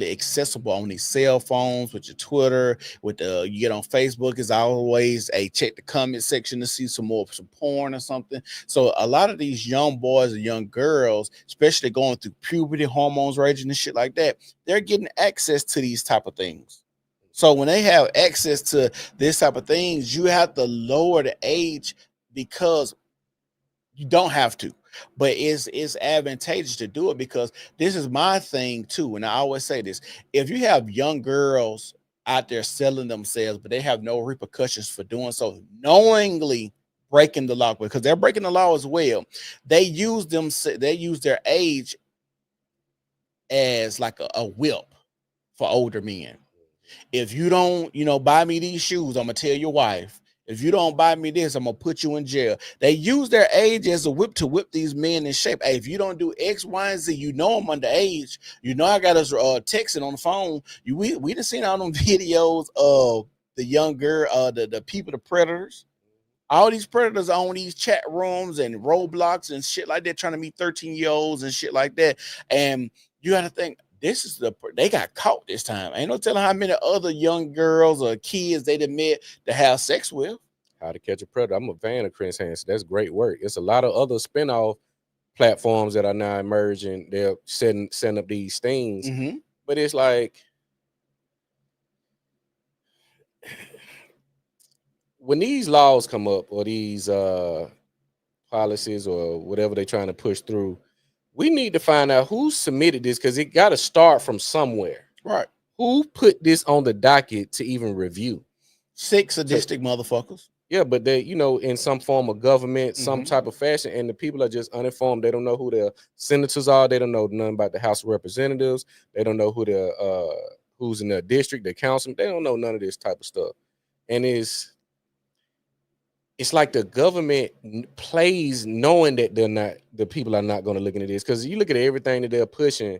accessible on these cell phones, with your Twitter, with you get on Facebook, is always check the comment section to see some porn or something. So a lot of these young boys and young girls, especially going through puberty, hormones raging and shit like that, they're getting access to these type of things. So when they have access to this type of things, you have to lower the age, because you don't have to, but it's advantageous to do it, because this is my thing too. And I always say this: if you have young girls out there selling themselves, but they have no repercussions for doing so, knowingly breaking the law, because they're breaking the law as well, they use their age as like a whip for older men. If you don't, buy me these shoes, I'm gonna tell your wife. If you don't buy me this, I'm gonna put you in jail. They use their age as a whip to whip these men in shape. Hey, if you don't do X, Y, and Z, I'm underage. I got us texting on the phone. We done seen all them videos of the young girl, the people, the predators. All these predators on these chat rooms and Roblox and shit like that, trying to meet 13-year-olds and shit like that. And you got to think, they got caught this time. Ain't no telling how many other young girls or kids they met to have sex with. How to Catch a Predator. I'm a fan of Chris Hansen. That's great work. It's a lot of other spinoff platforms that are now emerging. They're setting up these things. But it's like, when these laws come up, or these policies, or whatever they're trying to push through, we need to find out who submitted this, because it got to start from somewhere. Right. Who put this on the docket to even review? 6 sadistic motherfuckers. Yeah, but they, in some form of government, some type of fashion, and the people are just uninformed. They don't know who their senators are. They don't know nothing about the House of Representatives. They don't know who's in their district, their council. They don't know none of this type of stuff. And it's like the government plays knowing that the people are not going to look into this, because you look at everything that they're pushing,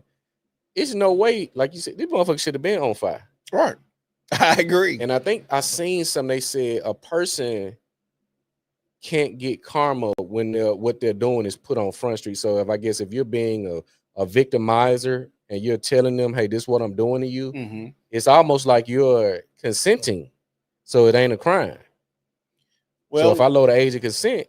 it's no way, like you said, these motherfuckers should have been on fire. Right. I agree. And I think I seen they said a person can't get karma when what they're doing is put on Front Street. So if you're being a victimizer and you're telling them, hey, this is what I'm doing to you, it's almost like you're consenting. So it ain't a crime. Well, so if I lower the age of consent,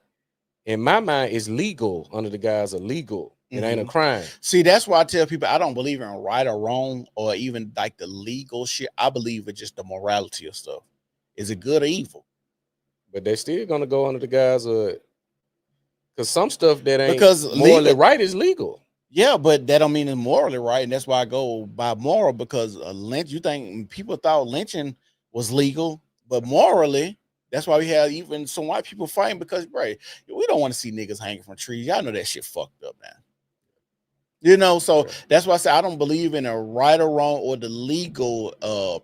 in my mind, it's legal under the guise of legal. It ain't a crime. See, that's why I tell people I don't believe in right or wrong, or even like the legal shit. I believe in just the morality of stuff. Is it good or evil? But they're still gonna go under the guise of, because some stuff that ain't morally right is legal. Yeah, but that don't mean it's morally right, and that's why I go by moral, because lynch. You think people thought lynching was legal, but morally, that's why we have even some white people fighting because, right, we don't want to see niggas hanging from trees. Y'all know that shit fucked up, man. You know, so that's why I say I don't believe in a right or wrong or the legal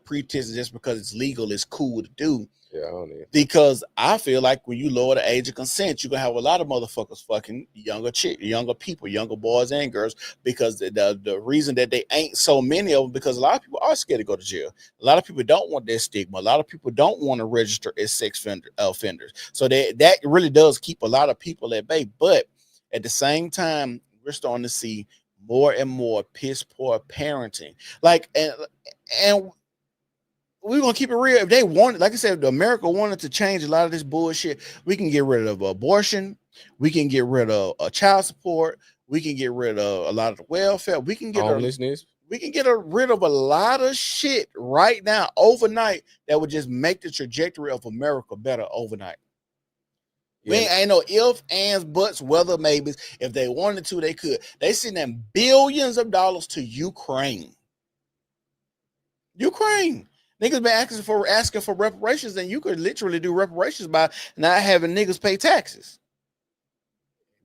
pretense just because it's legal, it's cool to do. Yeah, I don't need. Because I feel like when you lower the age of consent, you're gonna have a lot of motherfuckers fucking younger people, younger boys and girls, because the reason that they ain't so many of them, because a lot of people are scared to go to jail. A lot of people don't want that stigma. A lot of people don't want to register as sex offenders. So that really does keep a lot of people at bay. But at the same time, we're starting to see more and more piss poor parenting. Like, and we're gonna keep it real. If they wanted, like I said, America wanted to change a lot of this bullshit, we can get rid of abortion, we can get rid of child support, we can get rid of a lot of the welfare, we can get homelessness. We can get rid of a lot of shit right now, overnight, that would just make the trajectory of America better overnight. Yeah. We ain't no ifs, ands, buts, whether, maybes. If they wanted to, they could. They send them billions of dollars to Ukraine. Niggas been asking for reparations, and you could literally do reparations by not having niggas pay taxes.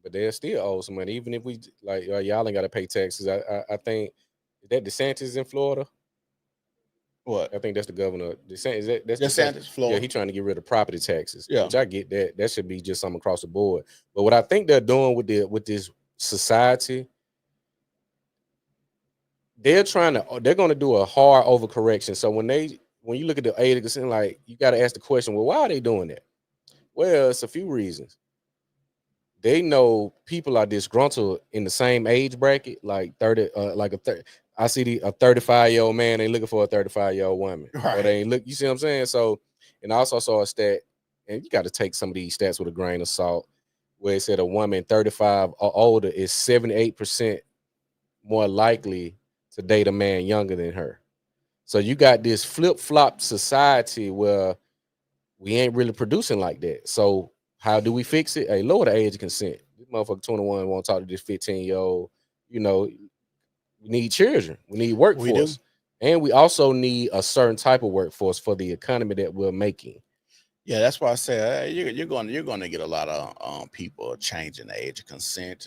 But they'll still owe some money, even if we like y'all ain't got to pay taxes. I think that DeSantis in Florida. What? I think that's the governor. That's DeSantis, Florida. Yeah, he trying to get rid of property taxes. Yeah, which I get that. That should be just something across the board. But what I think they're doing with this society, they're going to do a hard overcorrection. So when you look at the 80%, like, you got to ask the question, well, why are they doing that? Well, it's a few reasons. They know people are disgruntled in the same age bracket, like 30, I see a 35-year-old man ain't looking for a 35-year-old woman. Right. Or they ain't you see what I'm saying? So, and I also saw a stat, and you got to take some of these stats with a grain of salt, where it said a woman 35 or older is 78% more likely to date a man younger than her. So you got this flip-flop society where we ain't really producing like that. So how do we fix it? Hey, lower the age of consent. This motherfucker 21 won't talk to this 15-year-old. You know, we need children. We need workforce. And we also need a certain type of workforce for the economy that we're making. Yeah, that's why I say you're going to get a lot of people changing the age of consent.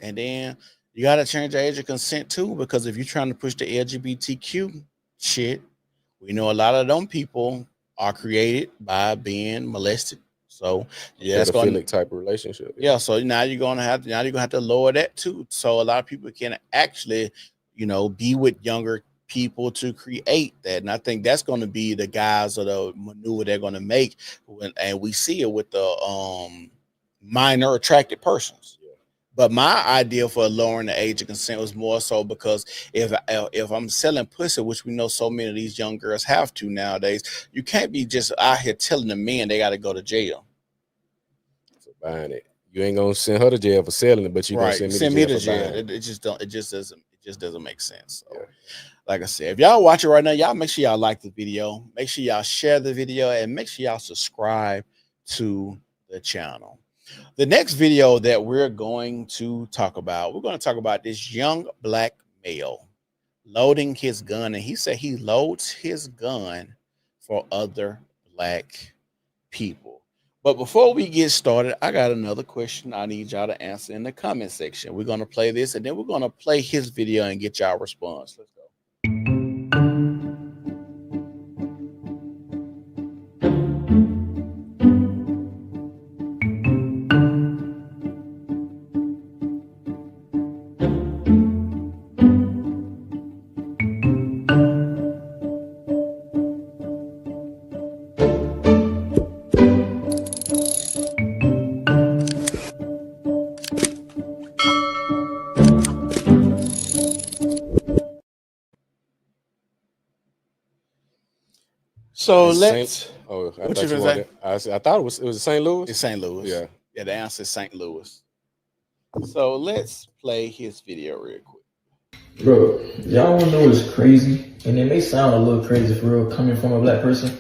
And then you got to change the age of consent too, because if you're trying to push the LGBTQ shit, we know a lot of them people are created by being molested. So yeah, that's going type of relationship. Yeah, so now you're gonna have to lower that too. So a lot of people can actually, be with younger people to create that. And I think that's going to be the guys or the maneuver they're going to make. And we see it with the minor attracted persons. But my idea for lowering the age of consent was more so because if I'm selling pussy, which we know so many of these young girls have to nowadays, you can't be just out here telling the men they got to go to jail. For buying it, you ain't gonna send her to jail for selling it, but you gonna send me to jail. It just doesn't make sense. So, like I said, if y'all watch it right now, y'all make sure y'all like the video, make sure y'all share the video, and make sure y'all subscribe to the channel. The next video that we're going to talk about, this young black male loading his gun. And he said he loads his gun for other black people. But before we get started, I got another question I need y'all to answer in the comment section. We're going to play this, and then we're going to play his video and get y'all response. Let's go. So let's. I thought it was St. Louis. It's St. Louis. Yeah. The answer is St. Louis. So let's play his video real quick. Bro, y'all wanna know what's crazy? And it may sound a little crazy for real coming from a black person,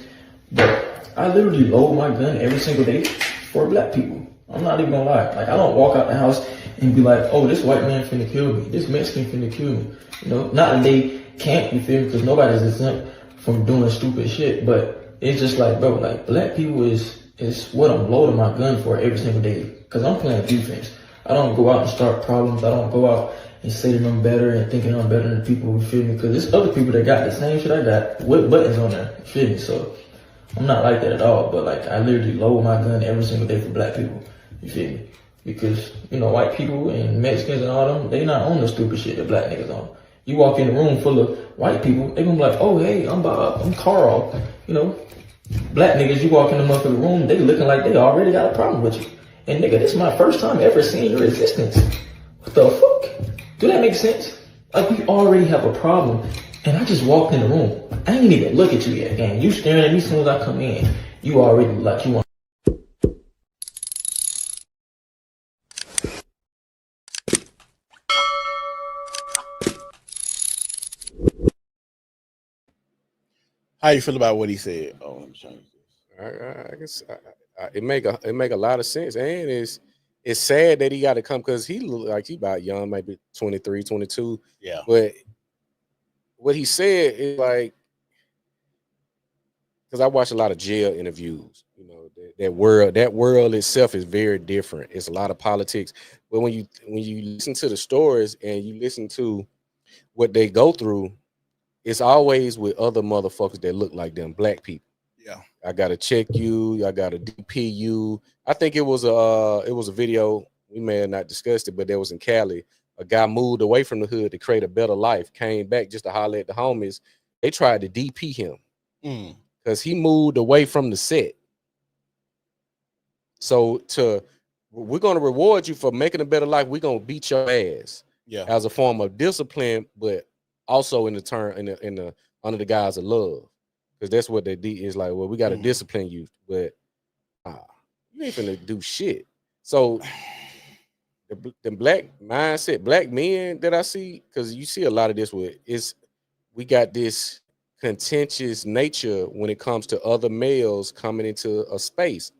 but I literally load my gun every single day for black people. I'm not even gonna lie. Like, I don't walk out the house and be like, oh, this white man finna kill me. This Mexican finna kill me. Not that they can't, you feel me? Because nobody's exempt from doing stupid shit. But it's just like, bro, like black people is what I'm loading my gun for every single day. Cause I'm playing defense. I don't go out and start problems. I don't go out and say that I'm better and thinking I'm better than people who feel me. Cause there's other people that got the same shit I got with buttons on there. You feel me? So I'm not like that at all. But like I literally load my gun every single day for black people. You feel me? Because, you know, white people and Mexicans and all them, they not on the stupid shit that black niggas on. You walk in a room full of white people, they gonna be like, oh, hey, I'm Bob, I'm Carl. You know, black niggas, you walk in the motherfucking room, they looking like they already got a problem with you. And nigga, this is my first time ever seeing your existence. What the fuck? Do that make sense? Like, we already have a problem, and I just walked in the room. I ain't even look at you yet, gang. You staring at me as soon as I come in. You already like you want. How you feel about what he said? Oh, let me change this. I guess it make a lot of sense, and it's sad that he got to come because he look like he about young, maybe 23, 22. Yeah. But what he said is like, because I watch a lot of jail interviews, you know, that world itself is very different. It's a lot of politics, but when you listen to the stories and you listen to what they go through, it's always with other motherfuckers that look like them, black people. Yeah. I gotta check you. I gotta DP you. I think it was a video. We may have not discussed it, but that was in Cali. A guy moved away from the hood to create a better life. Came back just to holler at the homies. They tried to DP him because he moved away from the set. So we're gonna reward you for making a better life. We're gonna beat your ass. Yeah. As a form of discipline, but also in the under the guise of love, because that's what they did. Is like, well, we got to discipline you, but you ain't finna do shit. So the black mindset, black men that I see, because you see a lot of this we got this contentious nature when it comes to other males coming into a space.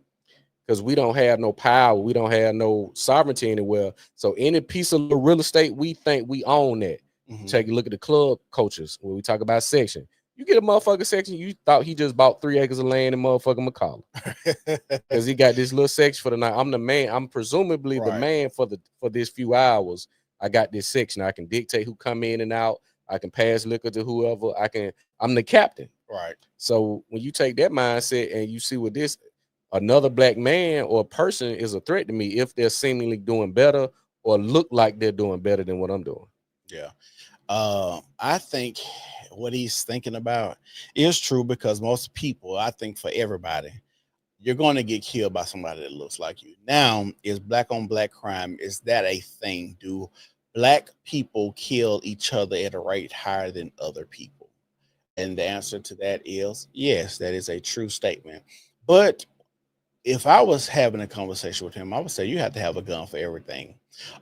Because we don't have no power, we don't have no sovereignty anywhere. So any piece of real estate, we think we own that. Take a look at the club cultures when we talk about section. You get a motherfucker section, you thought he just bought 3 acres of land in motherfucking McCalla. Because he got this little section for the night. I'm the man, I'm presumably the man for this few hours. I got this section. I can dictate who come in and out. I can pass liquor to whoever. I'm the captain. Right. So when you take that mindset and you see what this another black man or person is a threat to me if they're seemingly doing better or look like they're doing better than what I'm doing. Yeah. I think what he's thinking about is true, because most people, I think for everybody, you're going to get killed by somebody that looks like you. Now, is black on black crime, is that a thing? Do black people kill each other at a rate higher than other people? And the answer to that is yes, that is a true statement. But if I was having a conversation with him, I would say you have to have a gun for everything.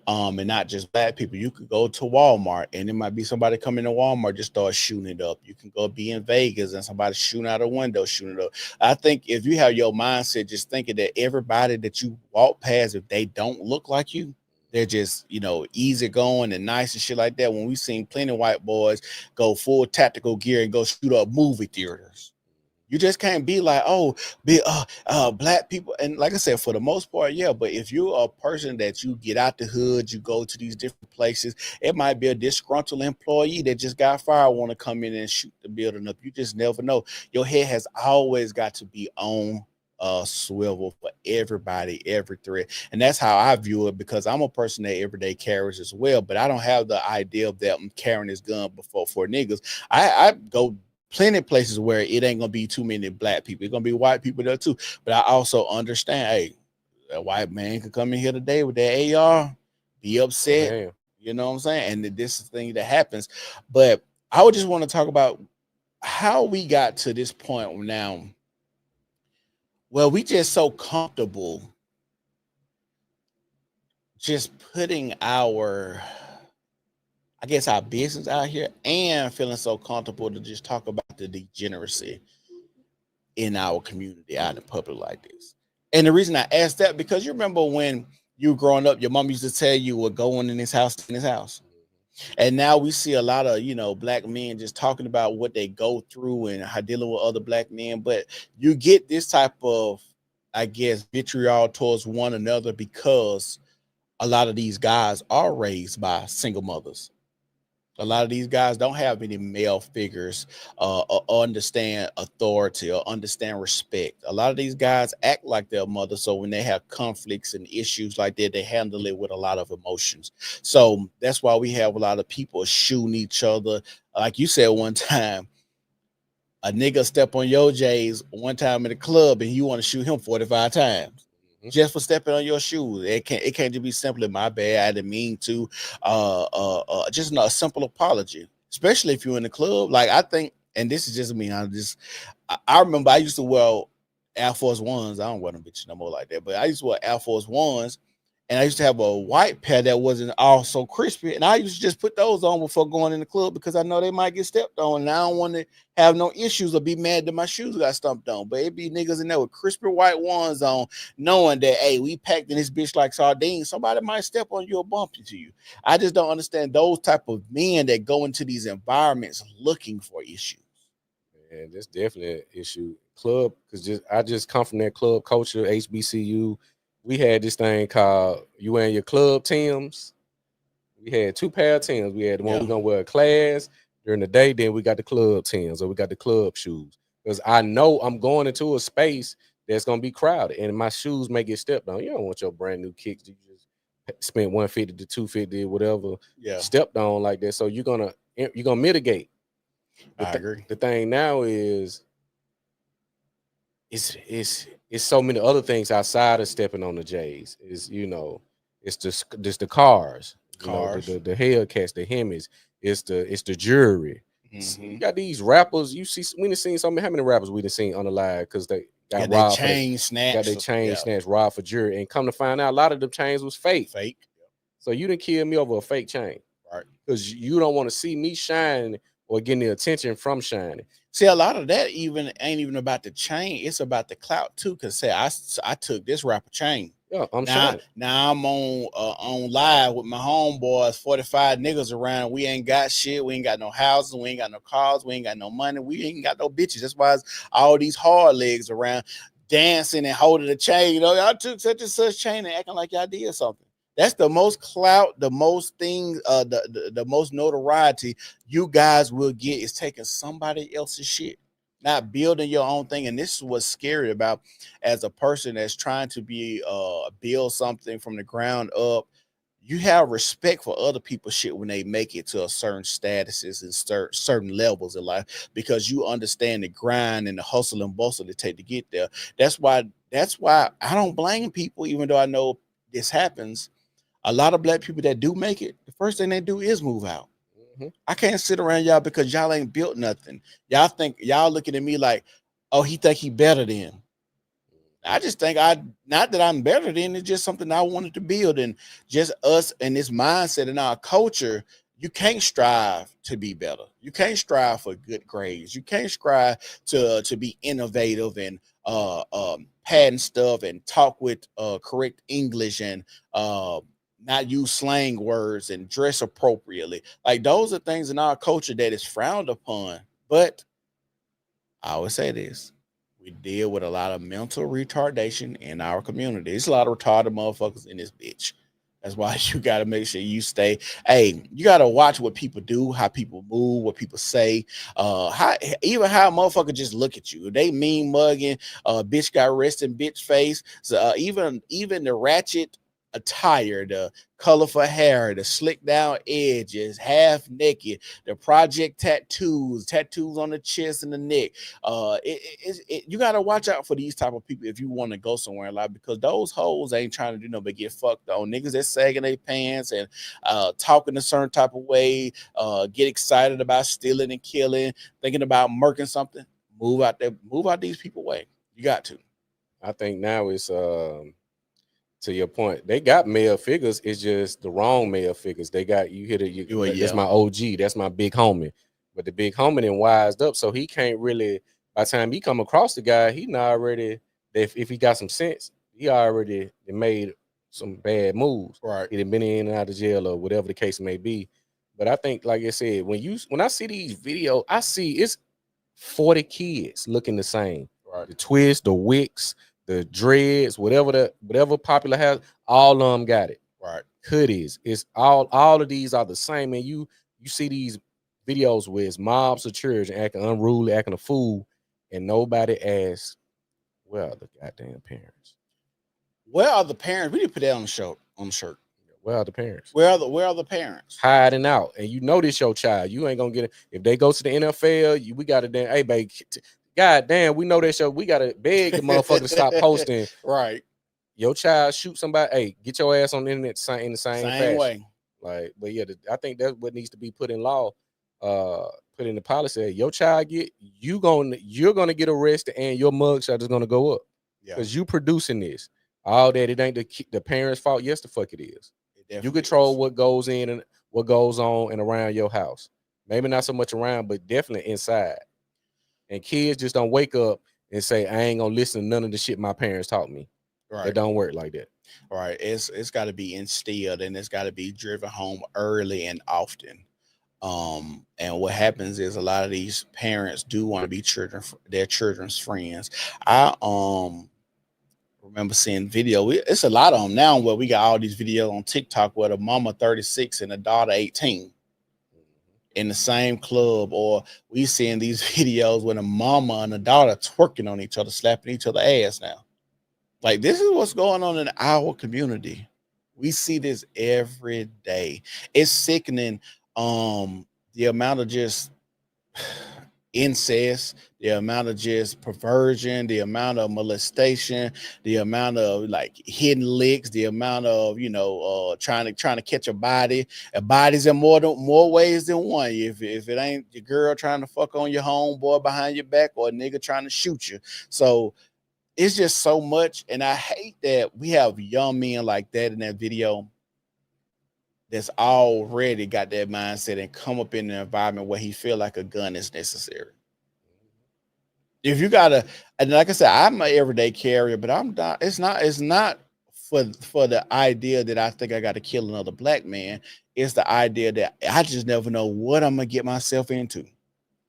And not just black people. You could go to Walmart and there might be somebody coming to Walmart, just start shooting it up. You can go be in Vegas and somebody shooting out a window, shooting it up. I think if you have your mindset just thinking that everybody that you walk past, if they don't look like you, they're just, you know, easy going and nice and shit like that. When we've seen plenty of white boys go full tactical gear and go shoot up movie theaters. You just can't be like, oh, black people. And like I said, for the most part, yeah. But if you're a person that you get out the hood, you go to these different places, it might be a disgruntled employee that just got fired, want to come in and shoot the building up. You just never know. Your head has always got to be on swivel for everybody, every threat. And that's how I view it, because I'm a person that every day carries as well. But I don't have the idea of that I'm carrying this gun before for niggas. I go plenty of places where it ain't gonna be too many black people. It's gonna be white people there too. But I also understand, hey, a white man could come in here today with that AR, be upset. Damn. You know what I'm saying? And this is the thing that happens. But I would just want to talk about how we got to this point now. Well, we just so comfortable just putting our, I guess, our business out here, and feeling so comfortable to just talk about the degeneracy in our community out in public like this. And the reason I asked that, because you remember when you were growing up, your mom used to tell you, we're going in this house, And now we see a lot of, black men just talking about what they go through and how dealing with other black men. But you get this type of, I guess, vitriol towards one another because a lot of these guys are raised by single mothers. A lot of these guys don't have any male figures or understand authority or understand respect. A lot of these guys act like their mother. So when they have conflicts and issues like that, they handle it with a lot of emotions. So that's why we have a lot of people shooting each other. Like you said one time, a nigga step on your J's one time in the club and you want to shoot him 45 times just for stepping on your shoes. It can't just be simply my bad. I didn't mean to. Just a simple apology, especially if you're in the club. Like I think, and this is just me. I remember I used to wear Air Force Ones. I don't wear them bitches no more like that, but I used to wear Air Force Ones. And I used to have a white pair that wasn't all so crispy. And I used to just put those on before going in the club because I know they might get stepped on. And I don't want to have no issues or be mad that my shoes got stumped on. But it be niggas in there with crispy white ones on, knowing that, hey, we packed in this bitch like sardines. Somebody might step on you or bump into you. I just don't understand those type of men that go into these environments looking for issues. And that's definitely an issue. Club, because I just come from that club culture, HBCU. We had this thing called you wearing your club Tims. We had 2 pair of Tims. We had the one we're gonna wear class during the day, then we got the club Tims or we got the club shoes. Because I know I'm going into a space that's gonna be crowded and my shoes may get stepped on. You don't want your brand new kicks. You just spent 150 to 250, whatever, stepped on like that. So you're gonna mitigate. I agree. The thing now is it's so many other things outside of stepping on the J's. It's just the cars, the Hellcats, the Hemis, it's the jewelry. You got these rappers. We done seen how many rappers we done seen on the live because they got robbed. Got their chain snatched, robbed for jewelry, and come to find out, a lot of them chains was fake. So you done killed me over a fake chain, right? Because you don't want to see me shine or getting the attention from shining. See, a lot of that ain't even about the chain. It's about the clout too. Cause say I took this rapper chain. Yeah, now I'm on live with my homeboys, 45 niggas around. We ain't got shit. We ain't got no houses. We ain't got no cars. We ain't got no money. We ain't got no bitches. That's why it's all these hard legs around dancing and holding the chain. Y'all took such and such chain and acting like y'all did something. That's the most clout, the most things, the most notoriety you guys will get is taking somebody else's shit, not building your own thing. And this is what's scary about as a person that's trying to build something from the ground up. You have respect for other people's shit when they make it to a certain statuses and certain levels in life because you understand the grind and the hustle and bustle it take to get there. That's why I don't blame people, even though I know this happens. A lot of black people that do make it, the first thing they do is move out. I can't sit around y'all because y'all ain't built nothing. Y'all looking at me like, oh, he think he better than. I just think not that I'm better than, it's just something I wanted to build. And just us and this mindset in our culture, you can't strive to be better. You can't strive for good grades. You can't strive to be innovative and patent stuff and talk with correct English and not use slang words and dress appropriately. Like those are things in our culture that is frowned upon. But I always say this. We deal with a lot of mental retardation in our community. There's a lot of retarded motherfuckers in this bitch. That's why you got to make sure you stay. Hey, you got to watch what people do, how people move, what people say, how a motherfucker just look at you. They mean mugging, bitch got resting bitch face. So even the ratchet attire, the colorful hair, the slick down edges, half naked, the project tattoos on the chest and the neck. You gotta watch out for these type of people if you want to go somewhere in life, because those hoes ain't trying to do nothing but get fucked on. Niggas that sagging their pants and talking a certain type of way, get excited about stealing and killing, thinking about murking something. Move out these people way. You got to. I think now it's to your point, they got male figures. It's just the wrong male figures. They got that's my OG. That's my big homie. But the big homie then wised up, so he can't really. By the time he come across the guy, he not already. If he got some sense, he already made some bad moves. Right. He done been in and out of jail or whatever the case may be. But I think, like I said, when I see these videos, I see it's 40 kids looking the same. Right. The twists, the wicks, the dreads, whatever popular has, all of them got it. Right. Hoodies. It's all of these are the same. And you see these videos where it's mobs of children acting unruly, acting a fool, and nobody asks, where are the goddamn parents? Where are the parents? We need to put that on the show, on the shirt. Where are the parents? Where are the parents? Hiding out. And you know this your child. You ain't gonna get it. If they go to the NFL, we gotta damn, hey baby, god damn, we know that show. We gotta beg the motherfucker to stop posting. Right. Your child shoot somebody, hey, get your ass on the internet in the same fashion. Way. Like, but yeah, I think that's what needs to be put in law, put in the policy. Your child you're gonna get arrested and your mugshot is gonna go up. Because you producing this. All that it ain't the parents' fault. Yes, the fuck it is. You control what goes in and what goes on and around your house. Maybe not so much around, but definitely inside. And kids just don't wake up and say, I ain't gonna listen to none of the shit my parents taught me. Right. It don't work like that. Right. It's got to be instilled and it's got to be driven home early and often. And what happens is a lot of these parents do want to be their children's friends. I remember seeing video. It's a lot of them now where we got all these videos on TikTok where the mama 36 and the daughter 18 in the same club, or we seeing these videos when a mama and a daughter twerking on each other, slapping each other ass now. Like, this is what's going on in our community. We see this every day. It's sickening. The amount of just incest, the amount of just perversion, the amount of molestation, the amount of like hidden licks, the amount of trying to catch a body. A body's in more ways than one. If it ain't your girl trying to fuck on your homeboy behind your back, or a nigga trying to shoot you. So it's just so much, and I hate that we have young men like that in that video that's already got that mindset and come up in an environment where he feel like a gun is necessary. If you gotta, and like I said, I'm an everyday carrier, but I'm not. It's not for the idea that I think I got to kill another black man. It's the idea that I just never know what I'm gonna get myself into.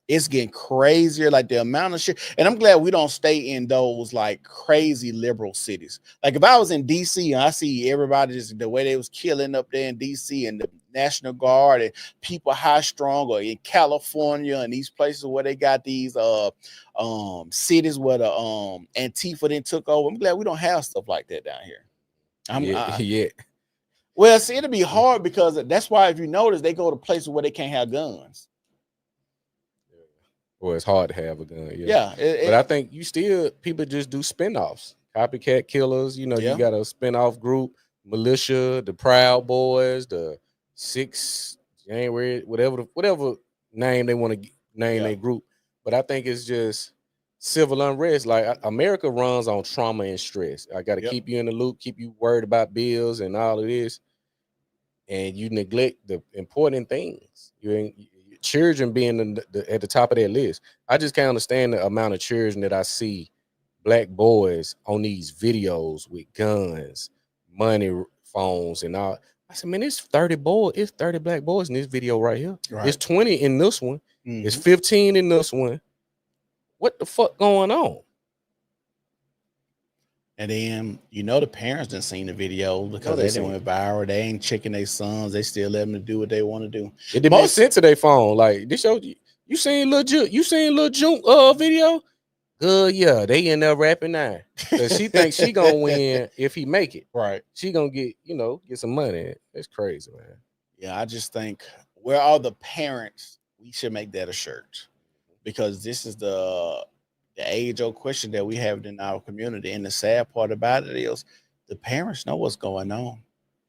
It's getting crazier, like the amount of shit. And I'm glad we don't stay in those like crazy liberal cities. Like if I was in DC and I see everybody just the way they was killing up there in DC and the National Guard and people high strung, or in California and these places where they got these cities where the Antifa then took over. I'm glad we don't have stuff like that down here. Yeah. Well, see, it'll be hard because that's why if you notice, they go to places where they can't have guns. Well, it's hard to have a gun. Yeah. But I think people just do spinoffs. Copycat killers, you got a spinoff group, militia, the Proud Boys, the 6 January, whatever name they want to name their group. But I think it's just civil unrest. Like America runs on trauma and stress. I got to keep you in the loop, keep you worried about bills and all of this. And you neglect the important things. Children being at the top of that list. I just can't understand the amount of children that I see, black boys on these videos with guns, money, phones, and all. I said, man, it's 30 black boys in this video right here. Right. It's 20 in this one. Mm-hmm. It's 15 in this one. What the fuck going on? And then the parents done seen the video because they went viral. They ain't checking their sons. They still let them to do what they want to do. It didn't make sense to their phone. Like this show, you seen Lil June video? Good, yeah. They in there rapping now. Cause she thinks she gonna win if he make it. Right. She gonna get some money. It's crazy, man. Yeah, I just think where are the parents? We should make that a shirt, because this is the age-old question that we have in our community. And the sad part about it is the parents know what's going on.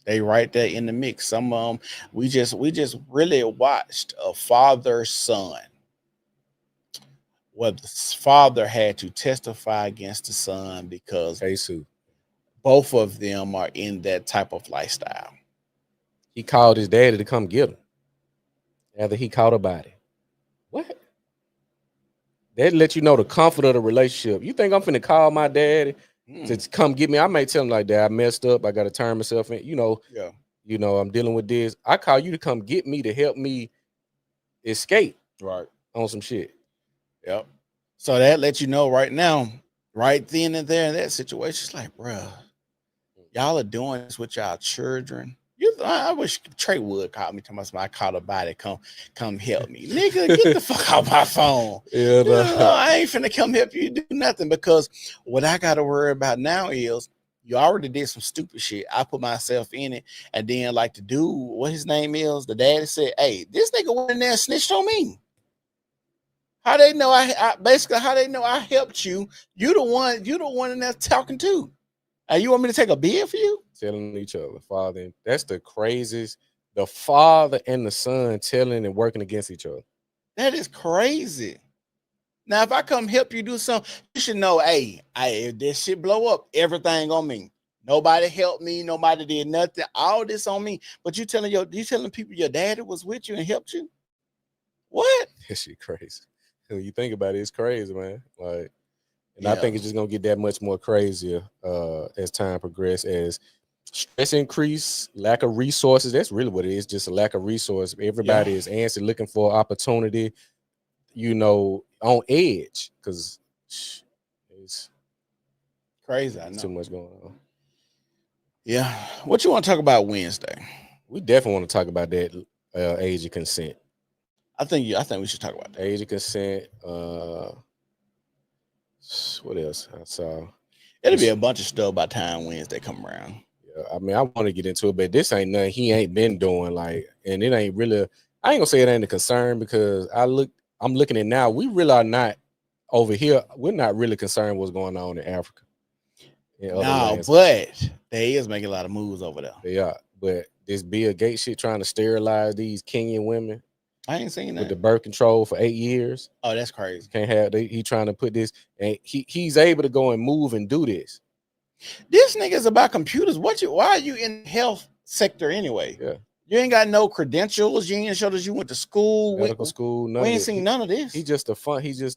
They right there in the mix. Some of them, we just really watched a father-son where the father had to testify against the son because both of them are in that type of lifestyle. He called his daddy to come get him after he caught a body. What? That let you know the comfort of the relationship. You think I'm finna call my daddy to come get me? I may tell him like that. I messed up. I got to turn myself in. you know, I'm dealing with this. I call you to come get me to help me escape Right. on some shit. Yep. So that lets you know right now, right then and there in that situation, it's like, bruh, y'all are doing this with y'all children. I wish Trey would call me. Tell me I caught a body. Come help me, nigga. Get the fuck off my phone. Yeah, I ain't finna come help you do nothing, because what I got to worry about now is you already did some stupid shit. I put myself in it, and then like the dude, what his name is, the daddy said, "Hey, this nigga went in there and snitched on me." How they know I basically how they know I helped you? You the one in there talking to. You want me to take a bid for you? telling each other, father. That's the craziest. The father and the son telling and working against each other. That is crazy. Now, if I come help you do something, you should know, hey, if this shit blow up, everything on me. Nobody helped me. Nobody did nothing. All this on me. But you telling people your daddy was with you and helped you? What? That shit crazy. When you think about it, it's crazy, man. Like, and Yeah. I think it's just gonna get that much more crazier as time progresses, as stress increase, lack of resources. That's really what it is, just a lack of resources. Everybody is antsy, looking for opportunity, you know, on edge, because it's Crazy. I know. too much going on. Yeah. What you want to talk about Wednesday? We definitely want to talk about that age of consent. I think we should talk about that. Age of consent. What else I saw? It'll be a bunch of stuff by the time Wednesday come around. Yeah, I mean, I want to get into it, but this ain't nothing he ain't been doing. Like, and it ain't really. I ain't gonna say it ain't a concern, because I'm looking at now. We really are not over here. We're not really concerned what's going on in Africa. No, but they is making a lot of moves over there. They are. But this Bill Gates shit trying to sterilize these Kenyan women. I ain't seen that. With the birth control for 8 years. Oh, that's crazy. Can't have. He trying to put this, and he's able to go and move and do this. This nigga is about computers. Why are you in the health sector anyway? Yeah. You ain't got no credentials. You ain't showed us you went to school. Medical school. We ain't seen none of this. He's just a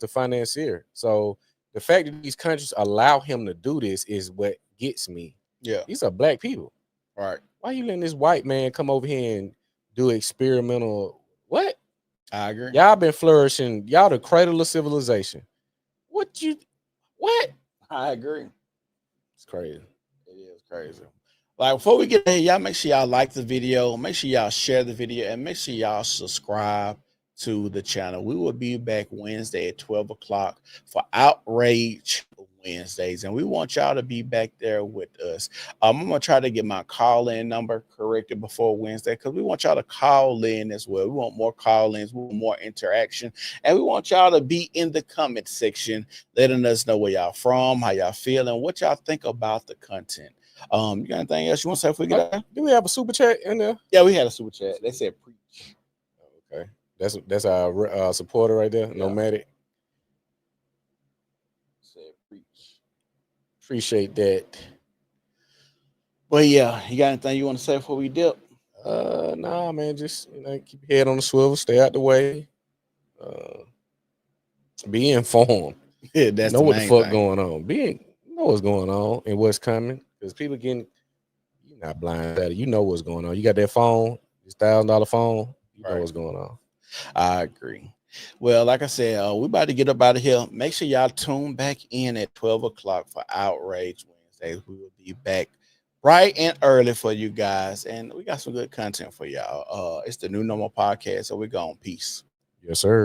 financier. So the fact that these countries allow him to do this is what gets me. Yeah. These are black people. Right. Why you letting this white man come over here and do experimental? What? I agree. Y'all been flourishing. Y'all the cradle of civilization. What? I agree. It's crazy. It is crazy. Like, before we get there, y'all make sure y'all like the video, make sure y'all share the video, and make sure y'all subscribe to the channel. We will be back Wednesday at 12 o'clock for Outrage Wednesdays, and we want y'all to be back there with us. I'm gonna try to get my call-in number corrected before Wednesday, because we want y'all to call in as well. We want more call-ins, we want more interaction, and we want y'all to be in the comment section letting us know where y'all from, how y'all feeling, what y'all think about the content. You got anything else you want to say before we get out? Do we have a super chat in there? Yeah, we had a super chat. They said preach. Okay, that's our supporter right there, Yeah. Nomadic. Said preach. Appreciate that. Well, yeah, you got anything you want to say before we dip? Nah, man, just keep your head on the swivel, stay out the way, be informed. Yeah, that's know the what the main fuck thing. going on. Know what's going on and what's coming, because people you're not blind at it. You know what's going on. You got that phone, this $1,000 phone. You know what's going on. I agree. Well, like I said, we about to get up out of here. Make sure y'all tune back in at 12 o'clock for Outrage Wednesdays. We will be back bright and early for you guys, and we got some good content for y'all. It's the New Normal Podcast, so we're going. Peace. Yes, sir.